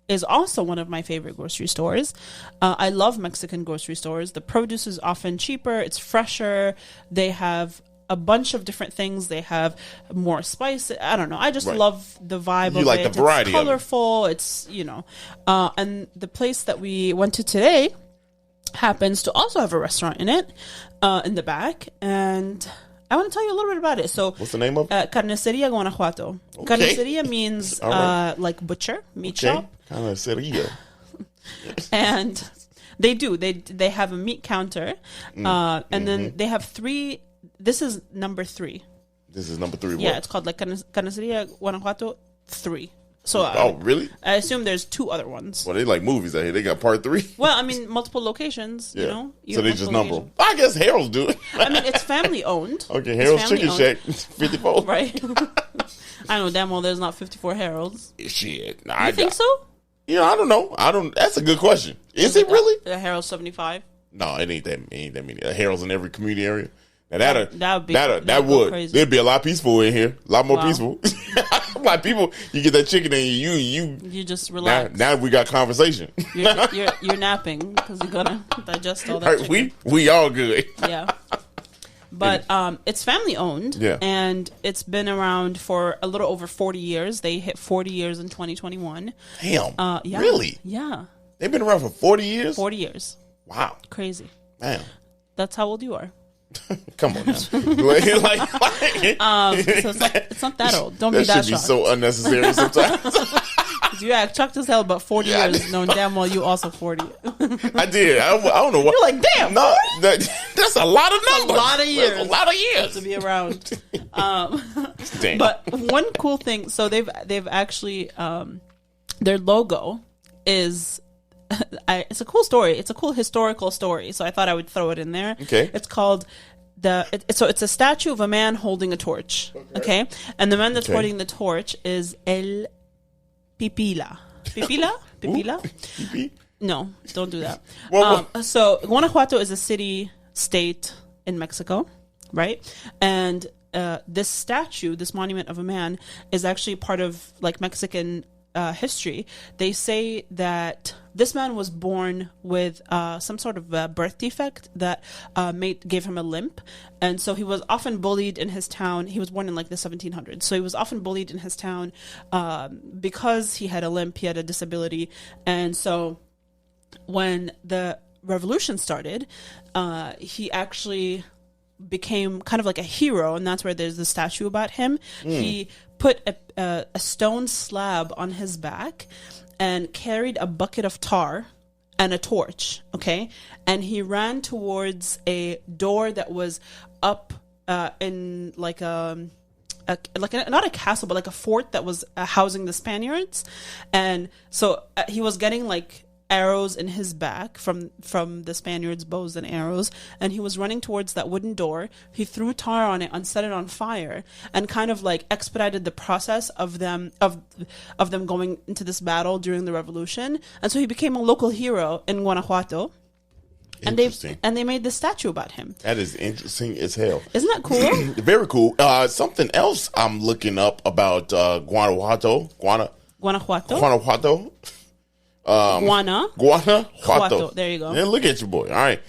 is also one of my favorite grocery stores. I love Mexican grocery stores. The produce is often cheaper. It's fresher. They have a bunch of different things. They have more spice. I don't know. I just love the vibe of like it. The variety. It's colorful. It's, and the place that we went to today happens to also have a restaurant in it, in the back. And I want to tell you a little bit about it. So, what's the name of it? Carniceria Guanajuato. Okay. Carniceria means like butcher, meat shop. Carniceria. And they have a meat counter, and then they have 3. This is number 3. This is number 3. Yeah, it's called Carniceria Guanajuato 3. So, really? I assume there's 2 other ones. Well, they like movies out here. They got part 3. Well, I mean, multiple locations. Yeah. You So they just number them. I guess Harold's do it. I mean, it's family owned. Okay, Harold's Chicken Shack 54. Right. I know damn well there's not 54 Harold's. Shit, You think so? Yeah, I don't know. That's a good question. Is it really? The Harold's 75. No, it ain't that many. Harold's in every community area. Now that would crazy. There'd be a lot peaceful in here. A lot more peaceful. Like people, you get that chicken and you just relax. Now we got conversation. You're napping because you gotta digest all that. Right, we all good. Yeah. But it's family owned. Yeah. And it's been around for a little over 40 years. They hit 40 years in 2021. Damn. Yeah. Really? Yeah. They've been around for 40 years? 40 years. Wow. Crazy. Damn. That's how old you are. Come on now. So it's not that old. Don't be that shocked. That should be so unnecessary sometimes. You act chucked as hell about 40 years, knowing damn well you also 40. I did. I don't know what. You're like, damn. No, that's a lot of numbers. A lot of years. That's a lot of years to be around. But one cool thing. So they've actually their logo is. It's a cool story. It's a cool historical story. So I thought I would throw it in there. Okay. It's called it's a statue of a man holding a torch. Okay. And the man that's holding the torch is El Pipila. Pipila? Pipi? No, don't do that. Well, so Guanajuato is a state in Mexico, right? And this statue, this monument of a man, is actually part of Mexican history. They say that this man was born with some sort of birth defect that gave him a limp, and so he was often bullied in his town. He was born in the 1700s, so he was often bullied in his town because he had a limp, he had a disability. And so when the revolution started, he actually became kind of like a hero, and that's where there's the statue about him. He put a stone slab on his back and carried a bucket of tar and a torch, okay? And he ran towards a door that was up in not a castle, but like a fort that was housing the Spaniards. And so he was getting arrows in his back from the Spaniards' bows and arrows, and he was running towards that wooden door. He threw tar on it and set it on fire, and kind of like expedited the process of them going into this battle during the revolution. And so he became a local hero in Guanajuato. And they made this statue about him. That is interesting as hell. Isn't that cool? Very cool. Something else I'm looking up about Guanajuato. Guanajuato. There you go. Yeah, look at you, boy. All right.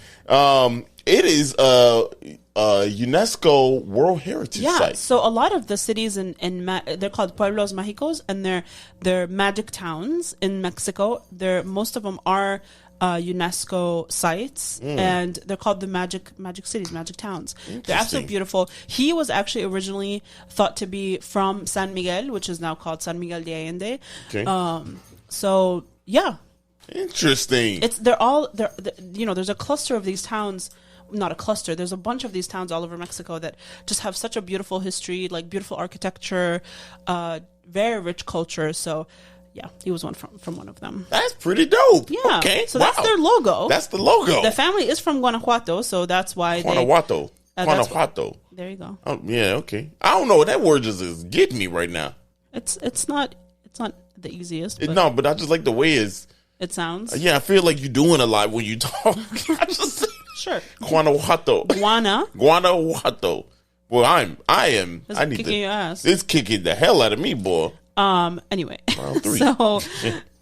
It is a UNESCO World Heritage Site. So a lot of the cities they're called pueblos mágicos, and they're magic towns in Mexico. Most of them are UNESCO sites, and they're called the magic cities, magic towns. They're absolutely beautiful. He was actually originally thought to be from San Miguel, which is now called San Miguel de Allende. Okay. So yeah, interesting. There's a cluster of these towns. Not a cluster. There's a bunch of these towns all over Mexico that just have such a beautiful history, like beautiful architecture, very rich culture. So. Yeah, he was one from one of them. That's pretty dope. Yeah. Okay. So that's their logo. That's the logo. The family is from Guanajuato, so that's why Guanajuato. There you go. Oh, yeah, okay. I don't know. That word just is getting me right now. It's not the easiest. But I just like the way it sounds. Yeah, I feel like you're doing a lot when you talk. Sure. Guanajuato. Guanajuato. Well, I am. I need kicking your ass. It's kicking the hell out of me, boy. Anyway,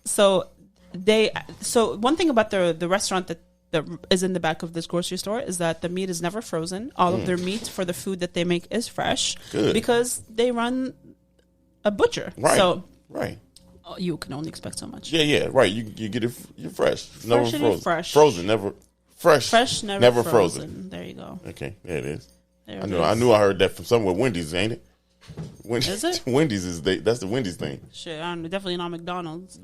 so one thing about the restaurant that is in the back of this grocery store is that the meat is never frozen. All of their meat for the food that they make is fresh. Good. Because they run a butcher. Right. So right. You can only expect so much. Yeah, right. You get it. You're fresh. Never frozen. Fresh. Frozen, never fresh. Fresh, never frozen. There you go. Okay, there it is. I knew I heard that from somewhere. Wendy's, ain't it? Is it? Wendy's that's the Wendy's thing. Shit, definitely not McDonald's.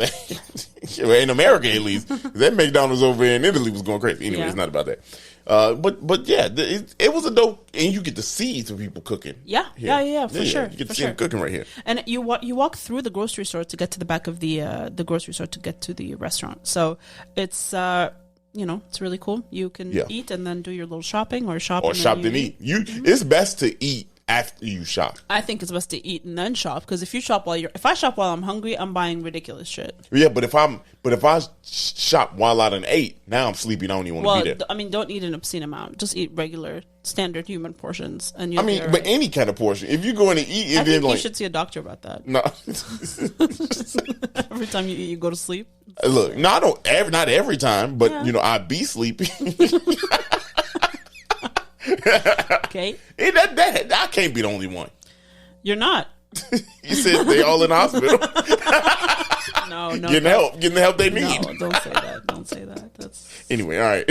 In America, at least. That McDonald's over in Italy was going crazy. Anyway, It's not about that. But yeah, it was a dope, and you get to see some people cooking. Yeah, for sure. You get to see them cooking right here. And you walk through the grocery store to get to the back of the grocery store to get to the restaurant. So it's it's really cool. You can eat and then do your little shopping or shop. Or shop and eat. It's best to eat after you shop. I think it's best to eat and then shop, because if I shop while I'm hungry, I'm buying ridiculous shit. Yeah, but if I shop while I done ate, now I'm sleepy. I don't even want to be there. Don't eat an obscene amount. Just eat regular, standard human portions, and but any kind of portion. If you're going to eat, I think you should see a doctor about that. No. Every time you eat, you go to sleep. Look, no, not every time, but I be sleepy. Okay. I can't be the only one. You're not. You said they all in the hospital. No. Getting the help they need. No, don't say that. Don't say that. That's anyway. All right.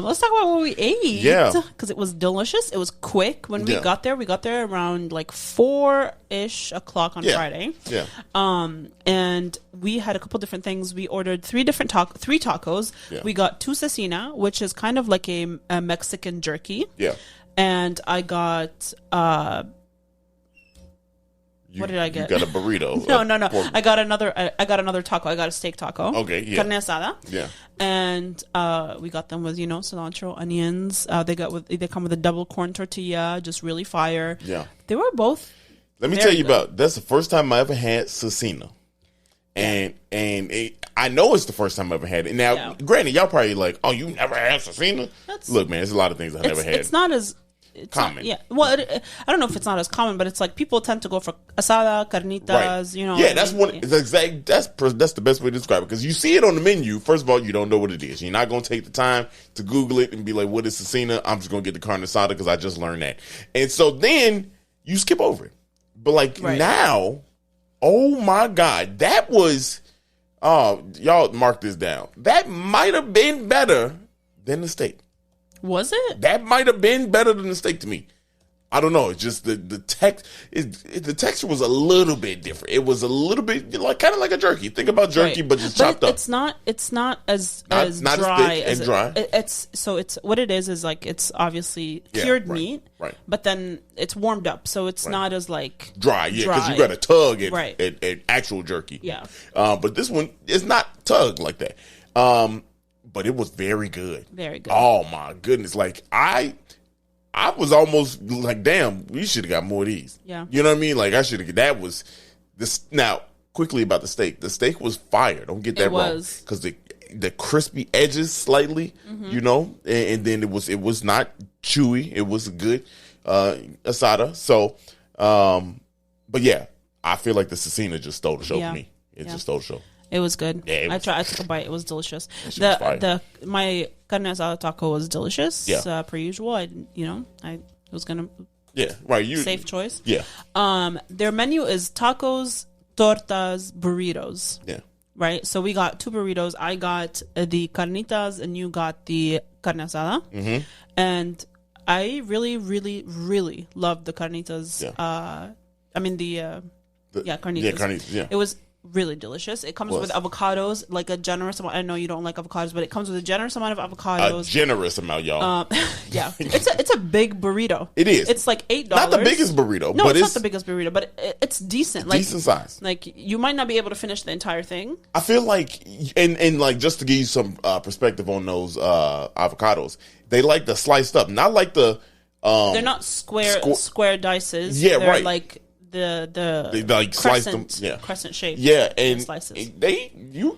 Let's talk about what we ate. Yeah, because it was delicious. It was quick when we got there. We got there around like 4-ish o'clock on Friday. Yeah. And we had a couple different things. We ordered three tacos. Yeah. We got two cecina, which is kind of like a Mexican jerky. Yeah. And I got what did I get? You got a burrito. No. I got another taco. I got a steak taco. Okay, yeah. Carne asada. Yeah. And we got them with cilantro, onions. They come with a double corn tortilla, just really fire. Yeah. They were both. Let me tell you that's the first time I ever had cecina. And I know it's the first time I ever had it. Now, granted, y'all probably like, oh, you never had cecina? Look, man, there's a lot of things I never had. It's not as common. Well, I don't know if it's not as common, but it's like people tend to go for asada, carnitas, right. Yeah, that's that's the best way to describe it, because you see it on the menu. First of all, you don't know what it is. You're not going to take the time to Google it and be like, what is cecina? I'm just going to get the carne asada because I just learned that. And so then you skip over it. But now, oh my God, that was, y'all mark this down. That might have been better than the steak. Was it? That might have been better than the steak to me. I don't know. It's just the texture was a little bit different. It was a little bit like kind of like a jerky. Think about jerky, but just chopped up. It's not as not dry as dry. It's what it is like it's obviously cured meat, right? But then it's warmed up, so it's not as like dry. Yeah, because you got to tug at actual jerky. Yeah. But this one is not tugged like that. But it was very good. Very good. Oh my goodness! Like I was almost like, damn, we should have got more of these. Yeah. You know what I mean? Like I should have. That was this. Now, quickly about the steak. The steak was fire. Don't get that wrong. Because the crispy edges slightly, you know, and then it was not chewy. It was a good asada. So, but yeah, I feel like the cecina just stole the show for me. It just stole the show. It was good. Yeah, I took a bite. It was delicious. My carne asada taco was delicious. Yeah. Per usual. I was gonna. Yeah. Right. Safe choice. Yeah. Their menu is tacos, tortas, burritos. Yeah. Right. So we got 2 burritos. I got the carnitas, and you got the carne asada. Mm-hmm. And I really, really, really loved the carnitas. Yeah. Carnitas. Yeah, carnitas. Yeah. It was really delicious. It comes with avocados, like a generous amount. I know you don't like avocados, but it comes with a generous amount of avocados. A generous amount, y'all. Yeah, it's a big burrito. It is. It's like $8. Not the biggest burrito. No, but it's not the biggest burrito, but it's decent. Like, decent size. Like you might not be able to finish the entire thing. I feel like, and like just to give you some perspective on those avocados, they like the sliced up, not like the. They're not square dices. Yeah, They're right. like they like slice them, crescent shape. Yeah, and slices.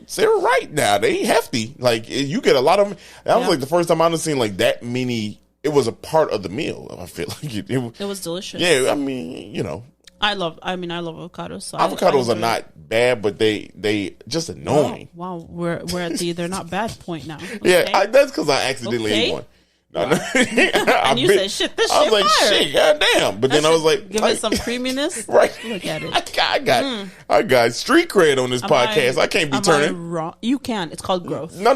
Sarah right now, they hefty. Like you get a lot of them. That was like the first time I've seen like that many. It was a part of the meal. I feel like it was delicious. Yeah, I mean, you know, I love avocados. So avocados are not bad, but they just annoying. Wow, we're at the they're not bad point now. Okay? Yeah, that's because I accidentally ate one. No. And you said, shit, this shit I was like, fire. shit, goddamn. But then I was like, give it some creaminess. Right. Look at it. I got street cred on this podcast. I can't be turning. Wrong? You can. It's called growth. No.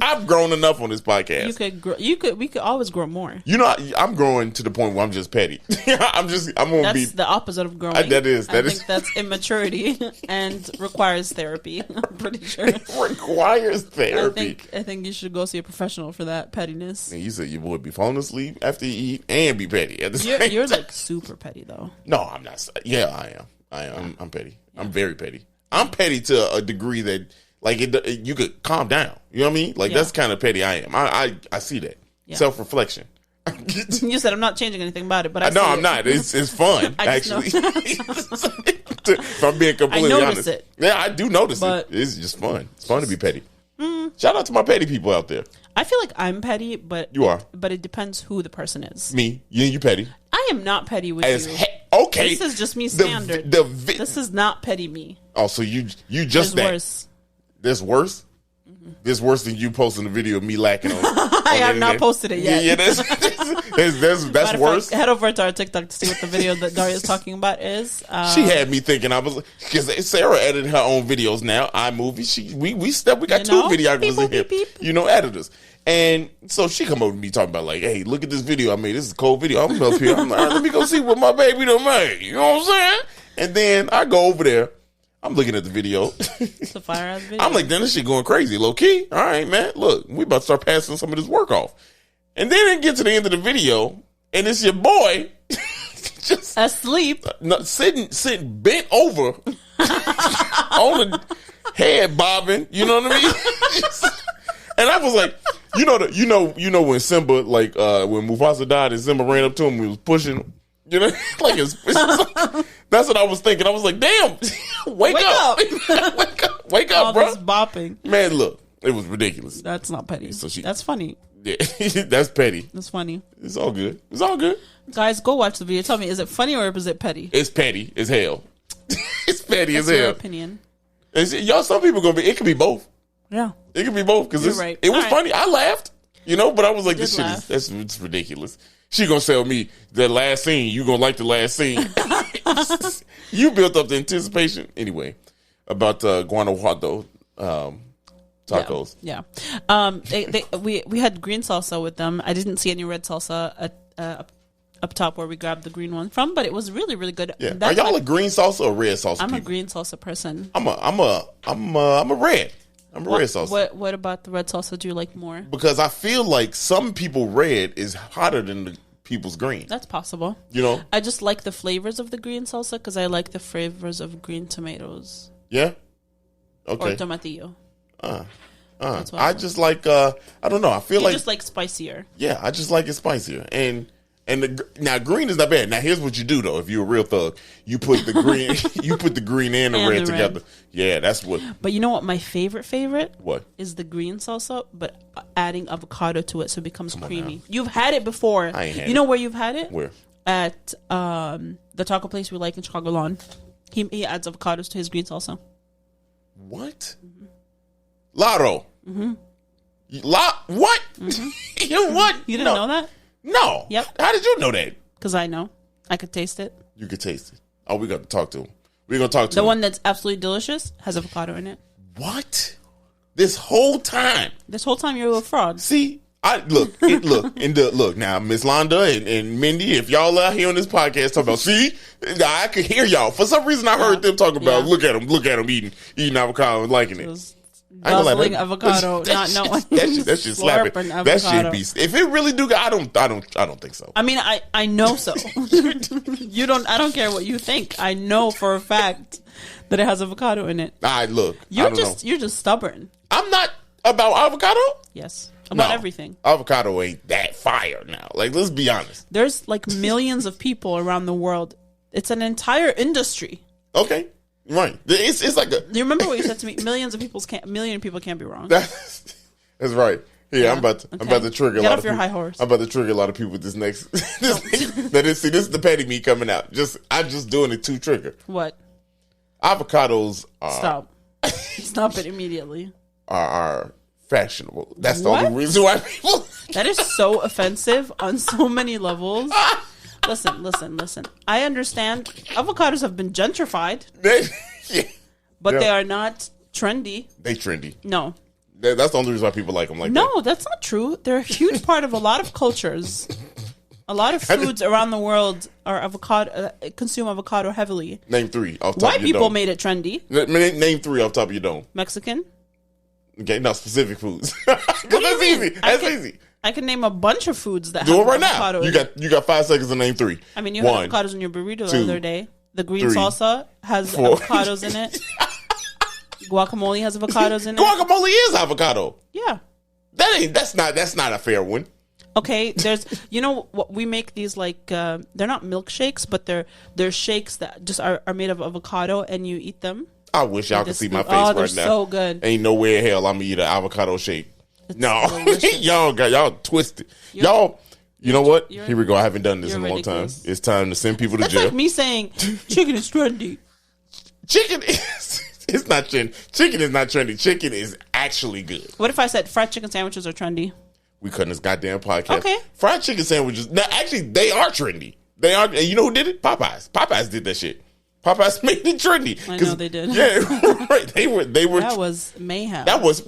I've grown enough on this podcast. You could grow. We could always grow more. You know, I'm growing to the point where I'm just petty. I'm gonna be. That's the opposite of growing. That is. I think that's immaturity and requires therapy. I'm pretty sure. It requires therapy. I think you should go see a professional for that pettiness. And you said you would be falling asleep after you eat and be petty at the same time. You're like super petty though. No, I'm not. Yeah, I am. I'm petty. Yeah. I'm very petty. I'm petty to a degree that like you could calm down. You know what I mean? Like that's kind of petty I am. I see that. Yeah. Self-reflection. You said I'm not changing anything about it, but I'm not. It's fun actually. If I'm being completely honest, it. Yeah, I do notice it. It's just fun. It's fun to be petty. Shout out to my petty people out there. I feel like I'm petty, but you are. But it depends who the person is. Me, you petty. I am not petty with you. Okay, this is just me standard. This is not petty me. Oh, so you just that. Worse. This worse. Mm-hmm. This worse than you posting the video of me lacking on. I have not posted it yet. Yeah, that's worse. Head over to our TikTok to see what the video that Daria is talking about is. She had me thinking because Sarah edited her own videos now. iMovie. We got 2 videographers in here. Beep. You know, editors. And so she come over to me talking about like, hey, look at this video I made. This is a cold video. I'm up here. I'm like, all right, let me go see what my baby done made. You know what I'm saying? And then I go over there. I'm looking at the video. It's a fire ass video. I'm like, then this shit going crazy. Low key. All right, man. Look, we about to start passing some of this work off. And then it gets to the end of the video, and it's your boy just asleep, sitting bent over on the head bobbing. You know what I mean? And I was like, you know when Simba, like when Mufasa died and Simba ran up to him and was pushing him. You know, like it's like, that's what I was thinking. I was like, damn, wake up. wake up, all bro. This bopping. Man, look, it was ridiculous. That's not petty. That's funny. Yeah, that's petty. That's funny. It's all good. It's all good. Guys, go watch the video. Tell me, is it funny or is it petty? It's petty as hell. It's petty as hell. Your opinion. Y'all, some people gonna be. It could be both. Yeah, it could be both because right. It was funny. I laughed, but I was like, this shit laugh. It's ridiculous. She gonna tell me the last scene. You gonna like the last scene. You built up the anticipation anyway about Guanajuato tacos. Yeah. We had green salsa with them. I didn't see any red salsa up top where we grabbed the green one from, but it was really, really good. Yeah. Are y'all a green salsa or red salsa? I'm people? a green salsa person. I'm a red. I'm a red salsa. What about the red salsa do you like more? Because I feel like some people red is hotter than the people's green. That's possible. You know? I just like the flavors of the green salsa because I like the flavors of green tomatoes. Yeah? Okay. Or tomatillo. I just like, I don't know. I feel you like. just like spicier. Yeah, I just like it spicier. Now green is not bad. Now here's what you do though. If you're a real thug, you put the green and the red together. Yeah, that's what. But you know what? My favorite what is the green salsa, but adding avocado to it so it becomes creamy. You've had it before. I ain't had You know where you've had it? Where? At the taco place we like in Chicago Lawn. He adds avocados to his green salsa. What? Mm-hmm. Lotto. Mm-hmm. What? Mm-hmm. You what? You didn't know that? No. Yep. How did you know that? Because I know. I could taste it. You could taste it. Oh, we got to talk to him. We're going to talk to him. The one that's absolutely delicious has avocado in it. What? This whole time? This whole time you're a fraud. See? Look now, Miss Londa and Mindy, if y'all out here on this podcast talking about, see, I could hear y'all. For some reason, I heard them talking about, look at them eating avocado and liking it. Guzzling avocado, not knowing that shit slapping. That shit be. If it really do, I don't think so. I mean, I know so. You don't. I don't care what you think. I know for a fact that it has avocado in it. You're just stubborn. I'm not about avocado. Yes. About everything. Avocado ain't that fire now. Like, let's be honest. There's like millions of people around the world. It's an entire industry. Okay. Right. It's like a. You remember what you said to me? Million people can't be wrong. That's right. Yeah, I'm about to trigger a lot of people. Get off your high horse. I'm about to trigger a lot of people with this next. This is the petty me coming out. I'm just doing it to trigger. What? Avocados Stop it immediately. Are fashionable. That's the only reason why people. That is so offensive on so many levels. Listen. I understand avocados have been gentrified, but they are not trendy. They trendy. No. That's the only reason why people like them like that. No, that's not true. They're a huge part of a lot of cultures. A lot of foods around the world are consume avocado heavily. Name 3 off top White of your people dome. made it trendy. Name 3 off top of your dome. Mexican. Okay, no specific foods. That's easy. That's easy. I can name a bunch of foods that do have it right avocado now. You got 5 seconds to name 3. I mean, you had avocados in your burrito the other day. The green salsa has avocados in it. Guacamole has avocados in it. Guacamole is avocado. Yeah. That's not a fair one. Okay, there's what we make these like they're not milkshakes, but they're shakes that just are made of avocado and you eat them. I wish y'all could see my face right now. They're so good. Ain't no way in hell I'm gonna eat an avocado shake. No, y'all twisted. Y'all, you know what? Here we go. I haven't done this in a long time. It's time to send people to jail. That's like me saying chicken is trendy. Chicken is not trendy. Chicken is not trendy. Chicken is actually good. What if I said fried chicken sandwiches are trendy? We cut this goddamn podcast. Okay. Fried chicken sandwiches. Now, actually, they are trendy. They are. And you know who did it? Popeyes. Popeyes did that shit. Popeyes made it trendy. I know they did. Yeah, right. They were. That was mayhem. That was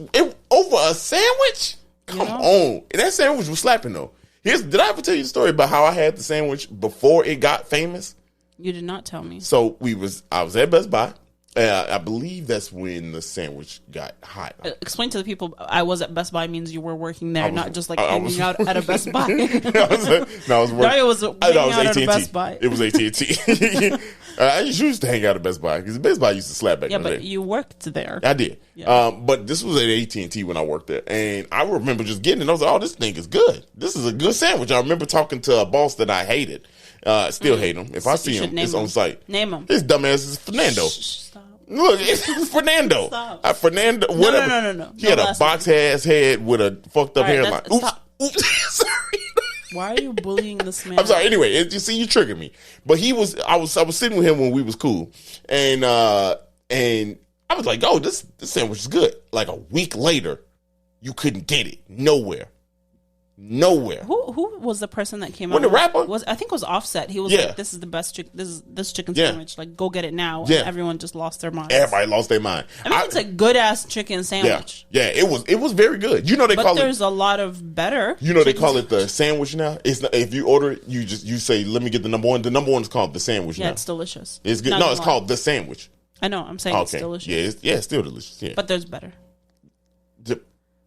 over a sandwich. Come on, and that sandwich was slapping though. Did I ever tell you the story about how I had the sandwich before it got famous? You did not tell me. So I was at Best Buy. I believe that's when the sandwich got hot. Explain to the people, I was at Best Buy means you were working there, not just like hanging out at a Best Buy. I was working. Dario was hanging out at a Best Buy. It was AT&T. I used to hang out at Best Buy because Best Buy used to slap back in the day. Yeah, but you worked there. I did. Yeah. But this was at AT&T when I worked there. And I remember just getting it. And I was like, oh, this thing is good. This is a good sandwich. I remember talking to a boss that I hated. Still hate him. If I see him, it's on site. Name him. His dumbass is Fernando. Stop. Look, it's Fernando. Stop. Fernando, whatever. No. He had a box-ass head with a fucked up hairline. Oops. Sorry. Why are you bullying this man? I'm sorry. Anyway, you see, you triggered me. But I was sitting with him when we was cool, and I was like, "Oh, this sandwich is good." Like a week later, you couldn't get it nowhere. Nowhere. Who was the person that came out? The rapper? I think it was Offset. He was like, this is the best this chicken sandwich. Like, go get it now. Yeah. And everyone just lost their mind. Everybody lost their mind. I mean, it's a good-ass chicken sandwich. Yeah, it was very good. You know they call it... But there's a lot of better. You know they call it the sandwich now? It's not, if you order it, you say, let me get the number one. The number one is called the sandwich now. Yeah, it's delicious. It's good. No, it's called the sandwich. I know. I'm saying it's delicious. Yeah, it's still delicious. Yeah. But there's better.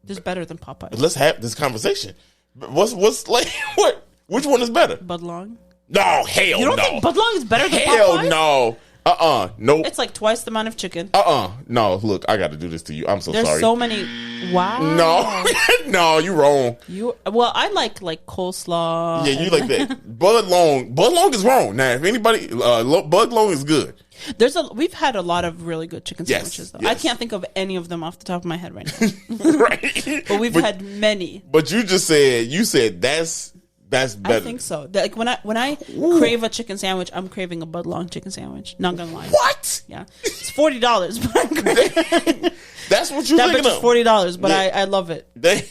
There's better than Popeyes. Let's have this conversation. What's like what? Which one is better? Budlong. No, hell no. You don't think Budlong is better than Popeyes? Hell no. Nope. It's like twice the amount of chicken. No, look, I got to do this to you. I'm so sorry. There's so many. Wow. No, no, you wrong. Well, I like coleslaw. Yeah, you like that. Budlong is wrong. Now, if anybody, Budlong is good. We've had a lot of really good chicken sandwiches though. Yes. I can't think of any of them off the top of my head right now. Right. But we've had many. But you said that's better. I think so. Like when I crave a chicken sandwich, I'm craving a Budlong chicken sandwich. Not gonna lie. What? Yeah. It's $40, but I'm craving. That's what you're thinking of. That bitch is $40, but I love it. Damn,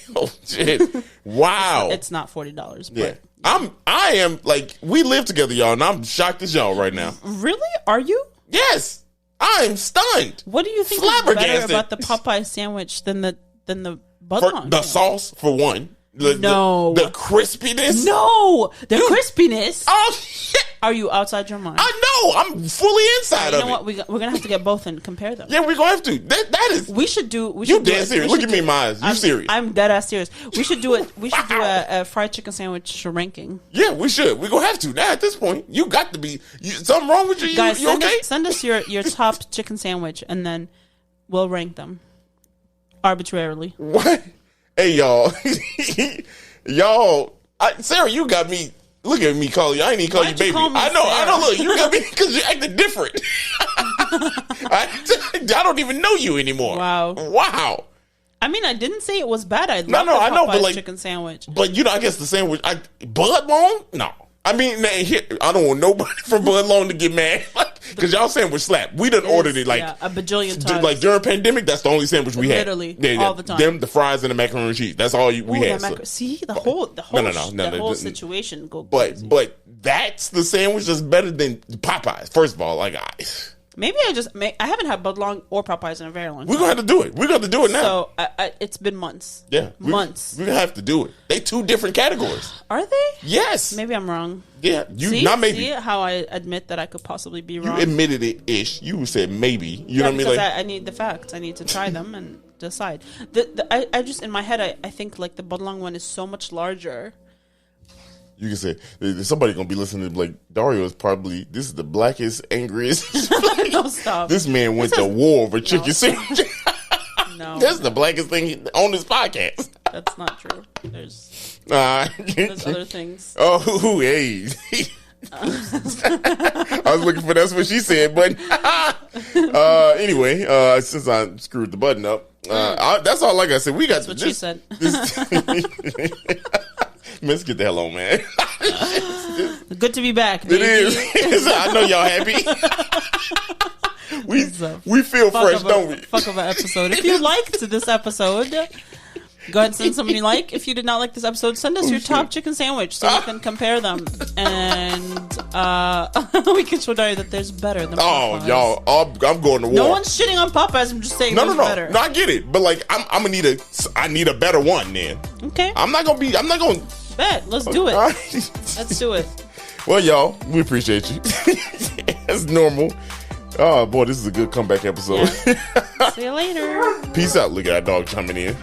shit. Wow. It's not $40, but yeah. I am like, we live together, y'all, and I'm shocked as y'all right now. Really? Are you? Yes, I'm stunned. What do you think is better about the Popeye sandwich than the Budlong? The sauce, for one. The crispiness. No, the crispiness. Oh shit! Are you outside your mind? I know. I'm fully inside of it. You know what? We're gonna have to get both and compare them. Yeah, we're gonna have to. That is. We should do. You dead serious? Look at me in my eyes. You serious? I'm dead ass serious. We should do it. We should do a fried chicken sandwich ranking. Yeah, we should. We're gonna have to. Now at this point, you got to be. Something wrong with you? Guys, you okay? Send us your top chicken sandwich, and then we'll rank them arbitrarily. What? Hey, y'all. Y'all, Sarah, you got me. Look at me calling you. I ain't even call you baby. I know. Look, you got me because you're acting different. I don't even know you anymore. Wow. I mean, I didn't say it was bad. I love the Popeyes chicken sandwich. But I guess the sandwich, Budlong? No. I mean, I don't want nobody from Budlong to get mad because y'all sandwich slap. We done ordered it like a bajillion times. Like during pandemic, that's the only sandwich we had. Literally, all the time. Them, the fries, and the macaroni and cheese. That's all we had. See the whole situation go crazy. But that's the sandwich that's better than Popeyes. First of all, maybe I haven't had Budlong or Popeyes in a very long time. We're going to have to do it. We're going to do it now. So it's been months. Yeah. Months. We're going to have to do it. They two different categories. Are they? Yes. Maybe I'm wrong. Yeah. See how I admit that I could possibly be wrong? You admitted it-ish. You said maybe. You know what I mean? Because I need the facts. I need to try them and decide. I just, in my head, I think like the Budlong one is so much larger. You can say somebody gonna be listening to like Dario is probably this is the blackest, angriest. No, stop. This man went to war over chicken sandwich. No, that's the blackest thing on this podcast. That's not true. There's other things. Oh, hey. I was looking for that's what she said, but anyway, since I screwed the button up, that's all. Like I said, we got that's what she said. Let's get the hell on, man. Good to be back, baby. It is. I know y'all happy. we feel fresh, don't we? Fuck of an episode. If you liked this episode, go ahead and send somebody like. If you did not like this episode, send us your top chicken sandwich so we can compare them. And we can show Dario that there's better than Popeyes. Oh, y'all, I'm going to war. No one's shitting on Popeyes. I'm just saying there's better. No, I get it. But like, I need a better one then. Okay. I'm not going to. Bet. Let's do it. Let's do it. Well, y'all, we appreciate you. As normal. Oh, boy, this is a good comeback episode. Yeah. See you later. Peace out. Look at that dog coming in.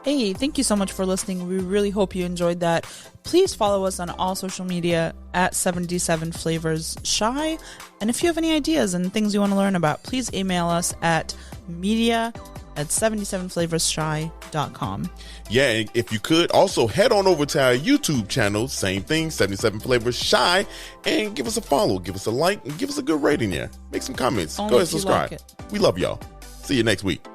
Hey, thank you so much for listening. We really hope you enjoyed that. Please follow us on all social media at 77 Flavors Shy. And if you have any ideas and things you want to learn about, please email us at media@77flavorsshy.com. Yeah, if you could, also head on over to our YouTube channel, same thing, 77 Flavors Shy, and give us a follow, give us a like, and give us a good rating there. Make some comments. Go ahead and subscribe. We love y'all. See you next week.